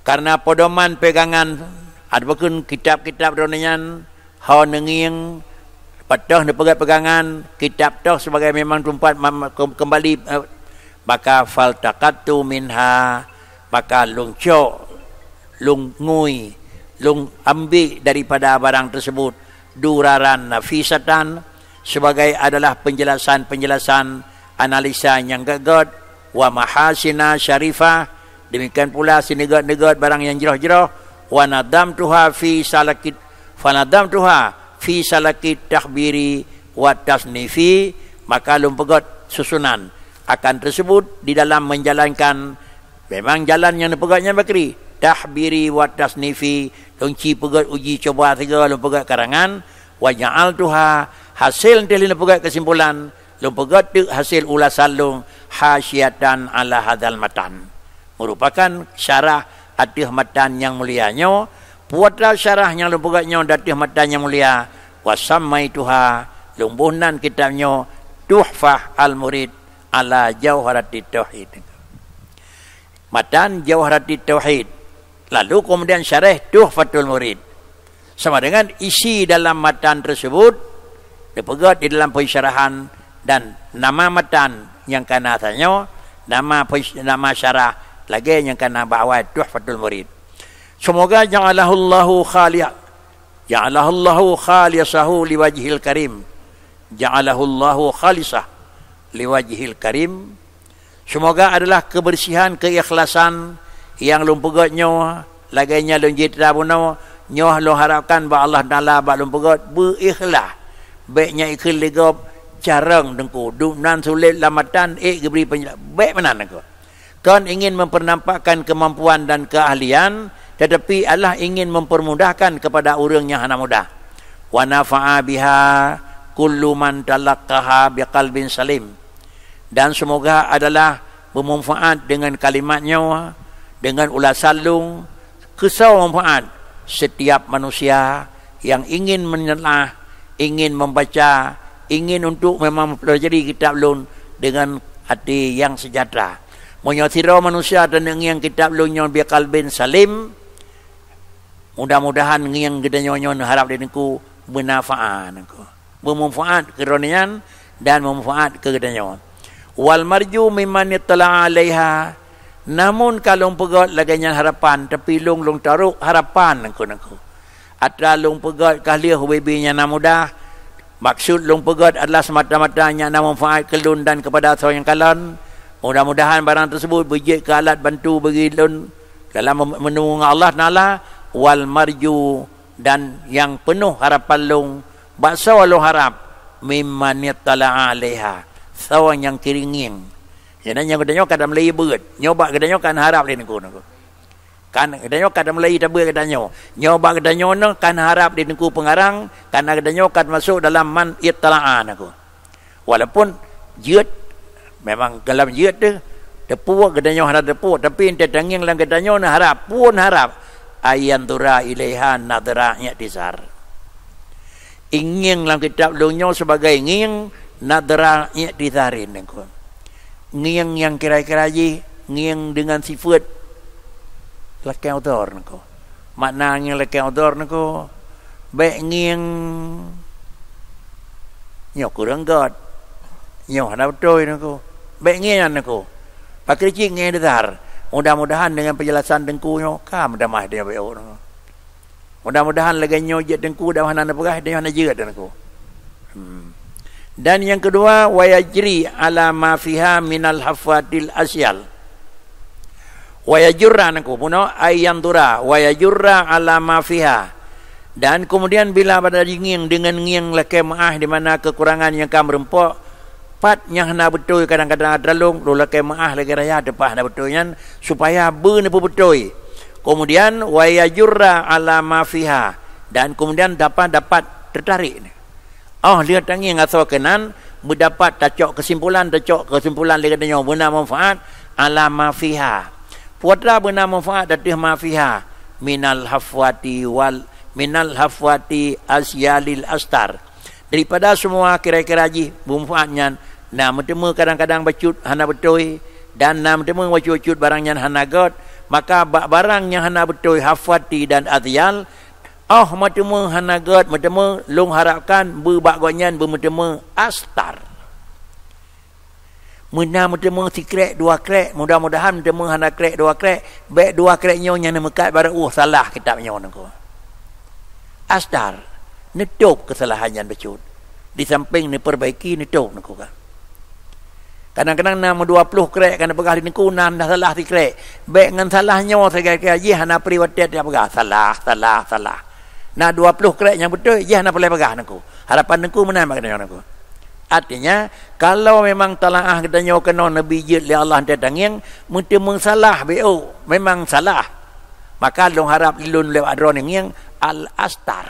karena pedoman pegangan ada pun kitab-kitab donanyan hau nenging patah pegang pegangan kitab toh sebagai memang tempat kembali maka faltaqatu minha, maka lungcok lungngui lung ambil daripada barang tersebut duraran nafisatan sebagai adalah penjelasan analisa yang gagat, wa mahasina syarifah, demikian pula sinegat-negat barang yang jerah-jerah, wa nadamtuha fi salakit tahbiri wa tasnifi, maka lumpegat susunan akan tersebut di dalam menjalankan memang jalan yang dipegatnya bakri tahbiri wa tasnifi, dongci pegat uji coba tiga lum pegat karangan, wa ja'altuha hasil telin pegat kesimpulan lum pegat hasil ulasan lum hasyiatan ala hadzal matan, merupakan syarah atih matan yang mulianya, puatlah syarah yang lum pegatnya datih matan yang mulia, wa sammaituha lumbuhnan kitabnya Tuhfah Al-Murid ala Jawharatit Tauhid. Matan Jawharatit Tauhid. Lalu kemudian syarah Tuhfatul Murid. Sama dengan isi dalam matan tersebut dipegat di dalam pensyarahan dan nama matan yang kena atasnya, nama syarah lagi yang kena bawah Tuhfatul Murid. Semoga ja'alahullahu khalisahu liwajhil karim. Ja'alahullahu khalisah liwajhil karim. Semoga adalah kebersihan, keikhlasan yang lumpugatnya lagainya lunjitra buno nyoh lo harapkan ba Allah Taala ba lumpugat berikhlas. Baiknya ikhlas legop carang dengku dunan sulit lamatan geberi penjelasan baik menan dengku. Kan ingin mempernampakkan kemampuan dan keahlian, tetapi Allah ingin mempermudahkan kepada orangnya hana mudah. Wa nafa'a biha kullu man talaqqaha biqalbin salim. Dan semoga adalah bermanfaat dengan kalimatnya, dengan ulasan lung, kesau manfaat setiap manusia yang ingin menyelah, ingin membaca, ingin untuk memang mempelajari kitab lun dengan hati yang sejahtera. Menyatira manusia dan yang kitab lun yang biqalbin salim. Mudah-mudahan yang gedenya harap diriku bermanfaat, bermanfaat keronian dan bermanfaat kedenya. Wal marju mimman ittala 'alaiha. Namun kalau pegat laganya harapan tapi long taruh harapan nangku. Atra long pegat kahliah bibinya namudah. Maksud long pegat adalah semata-matanya nak manfaat kelun dan kepada seorang yang kalan. Mudah-mudahan barang tersebut berjaya ke alat bantu bagi lun dalam menunggu Allah Taala. Wal marju dan yang penuh harapan long baksa long harap mimman yattala 'alaiha sawan yang kiringing. Jadi yang kedanya kadang Melayu berat nyoba kedanya kan harap lain ku kan kedanya kadang Melayu tak berat kedanya nyoba kedanya kan harap lain ku pengarang karena kedanya kan masuk dalam man ittala'an aku. Walaupun jeut memang dalam jeut tu tepuk kedanya harap tepuk tapi ente tanging lang kedanya harap pun harap ayan tura ilaiha nadra i'tizar. Ingin dalam kitab lunyo sebagai ingin nadra i'tizarin aku. Nging yang kira-kira je nging dengan sifat laki autor aku. Makna nging laki autor aku baik nging nyo kurang god nyo hana betul aku. Baik nging aku. Pakai cing nging dasar. Mudah-mudahan dengan penjelasan dengkunya kam damah dia baik orang. Mudah-mudahan lagi nyojat dengku dah hana pegah dia hana jerat dengku. Dan yang kedua wayajri ala ma fiha minal hafatil asyal. Wayajurra dengku puno ayantura wayajurra ala ma fiha. Dan kemudian bila pada nging dengan nging leke maah di mana kekurangan yang kam rempok pat yang hana betul kadang-kadang ada long lu leke maah lagi raya depan hana betulnya supaya benar betul. Kemudian wayajurra ala ma fiha dan kemudian dapat tertarik. Oh lihat tanging atau kenan mendapat tacok kesimpulan lihat katanya benar manfaat ala ma fiha. Putra benar manfaat datih ma fiha minal hafwati asyalil astar. Daripada semua kira-kira ji manfaatnya nah bertemu kadang-kadang bacut hana betul dan nah bertemu bacut barangnya hana god. Maka barang yang hana betul hafwati dan azyal bertemu hana god bertemu long harapkan berbagaian bertemu astar. Muna bertemu si krek dua krek mudah-mudahan bertemu hana krek dua krek baik dua kreknya yang mekat baru salah kitabnya nangko. Astar netup kesalahannya becut. Di samping ni perbaiki netup nangko kan. Kadang-kadang nama 20 krek kan pegah di kunan dah salah si krek. Baik dengan salahnya segala-gala je hana priwatet dia pegah salah. Nah 20 krek yang betul je hana boleh pegah nangku. Harapan nangku menang katanya nangku. Artinya kalau memang talaah katanya kena nabi jid li Allah datang yang mesti mengsalah beo memang salah. Maka long harap lilun lewat adron yang al astar.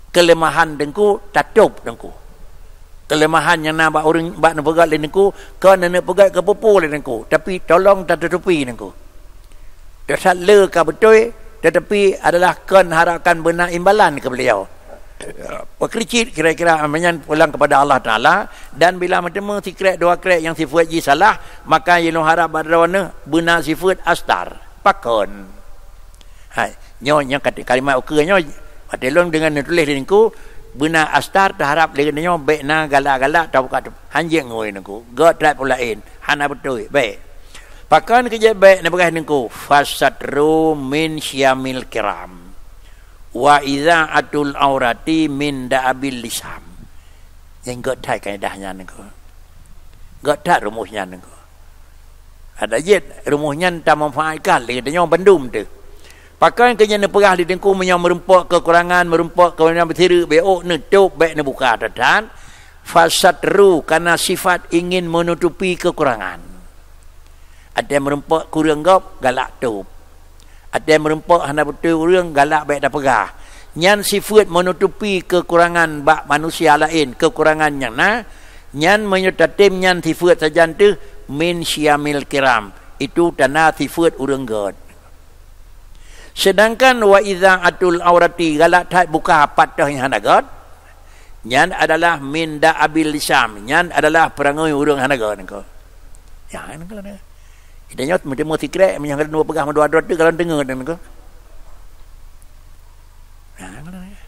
Kelemahan dengku tatup dengku. Kelemahan yang nak orang bak nak pegat lenku kan nak pegat ke pupu lenku tapi tolong tak tutupi lenku dasar le ka betul tetapi adalah kan harapkan benar imbalan ke beliau Perkericit kira-kira menyan pulang kepada Allah Ta'ala. Dan bila bertemu si krek dua krek yang sifat ji salah, maka yang harap berwarna benar sifat astar pakon. Hai nyonya kata kalimat ukurnya patelong dengan tulis dengku benar astar terharap dengan baik na galak-galak tahu kat hanjing ngoi nengku god try pulain hana betul baik pakon kerja baik na berah nengku fasatru min syamil kiram wa iza'atul aurati min da'abil lisam yang god try kaedahnya nengku god try rumusnya nengku ada je rumusnya tak memfahamkan dia bendum tu. Pakai kerana perah di dengku menyang merempak kekurangan, merempak kemudian bertiru, beok, nutup, baik nak buka tatan. Fasatru, karena sifat ingin menutupi kekurangan. Ada yang merempak kurang gop, galak tup. Ada yang merempak hendak betul kurang, galak baik dah perah. Nyan sifat menutupi kekurangan bak manusia lain, kekurangan yang nyan menyertatim nyan sifat saja tu, min syamil kiram. Itu tanah sifat urang god. Sedangkan wa iza'atul aurati galak tak buka patah yang hanagat nyan adalah min da'abil lisam nyan adalah perangai urang hanagat engkau ya engkau ni kita nyot mesti sikret menyang dua pegah dua tu kalau dengar dan engkau ya engkau ni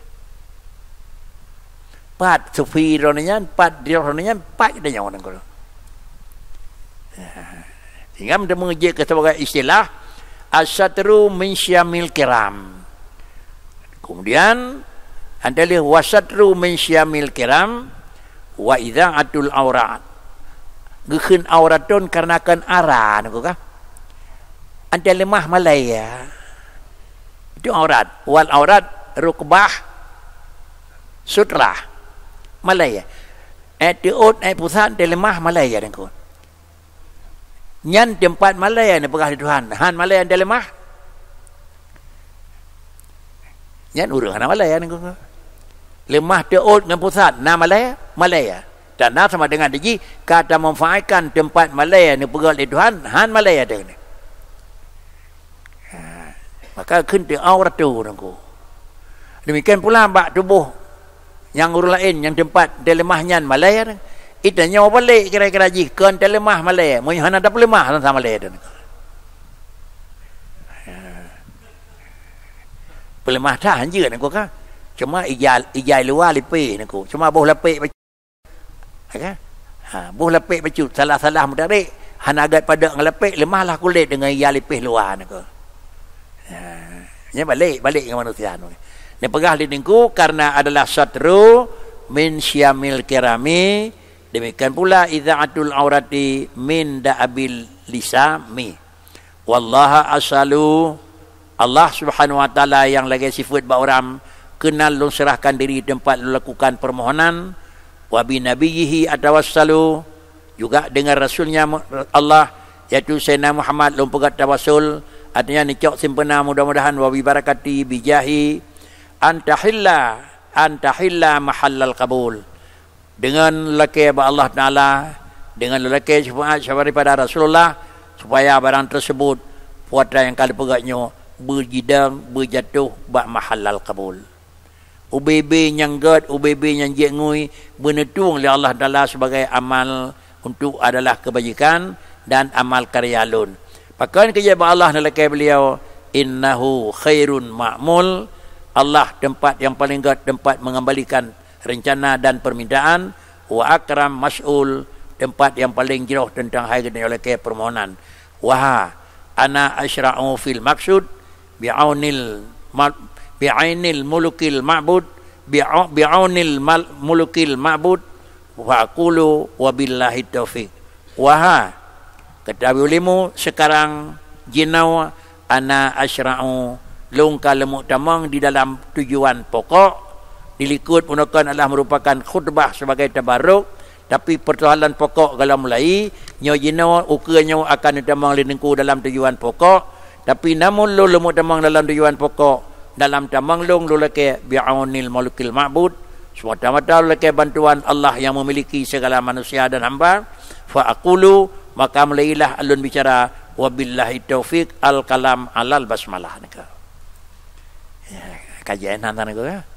pat sufi ronanya pat dia ronanya pat kita nyot engkau sehingga mesti mengaji ke sebagai istilah asatru min syamil kiram. Kemudian adalah wasatru min syamil kiram wa idza'atul aurat. Geun auratun karenakan ara niku kah? Ante lemah malaya. Itu aurat. Wal aurat rukbah sutra malaya. Tiut pusat ante lemah malaya niku. Nyan tempat malaya ni pegah di Tuhan. Han malaya dia lemah. Nyan urang hana malaya ni. Lemah teut dengan pusat. Na malaya, malaya. Dan na sama dengan diji kata memfahamkan tempat malaya ni pegah di Tuhan. Han malaya dia ni. Maka kunti aurat tu nangku. Demikian pula bak tubuh yang urang lain yang tempat dia lemah nyan malaya ni. Itu nyawa balik kira-kira ji kan telemah malaya mun hana tak lemah sama malaya dan pelemah dah anjir nak ka cuma ijai luar lipe nak cuma boh lapik kan boh lapik bacut salah-salah mudarik hana agak pada ngelapik lemahlah kulit dengan ijai lipe luar nak nya balik dengan manusia ni pegah di dengku karena adalah satru min syamil kirami. Demikian pula idza'atul aurati min da'abil lisami. Wallaha asalu Allah Subhanahu wa taala yang lagi sifat ba orang kenal lu serahkan diri tempat lu lakukan permohonan wa bi nabiyhi atawassalu juga dengan rasulnya Allah yaitu Sayyidina Muhammad lu pegat tawassul artinya nicok simpena mudah-mudahan wa bi barakati bi jahi antahilla mahallal qabul dengan lelaki Allah Ta'ala dengan lelaki syafaat daripada Rasulullah supaya barang tersebut puasa yang kali pegatnya berjidang berjatuh bak mahallal qabul UBB yang god UBB yang jengui benetung oleh Allah Ta'ala sebagai amal untuk adalah kebajikan dan amal karya lun pakaian kerja Allah lelaki beliau innahu khairun ma'mul Allah tempat yang paling god tempat mengembalikan rencana dan permintaan wa akram mas'ul tempat yang paling jauh tentang hal yang oleh permohonan wa ana asyra'u fil maksud bi'aunil mulukil ma'bud bi'aunil mulukil ma'bud wa aqulu wabillahi taufiq wa ketahui ulimu sekarang jinau ana asyra'u lungka lemuk tamang di dalam tujuan pokok dilikut gunakan adalah merupakan khutbah sebagai tabarruk tapi persoalan pokok kalau mulai nyojino ukirnya akan ditamang lenengku dalam tujuan pokok tapi namun lu lemuk tamang dalam tujuan pokok dalam tamang long lu leke bi'aunil malukil ma'bud semata-mata lu leke bantuan Allah yang memiliki segala manusia dan hamba fa aqulu maka mulailah alun bicara wabillahi taufiq al kalam alal basmalah nika ya kajian nanti nika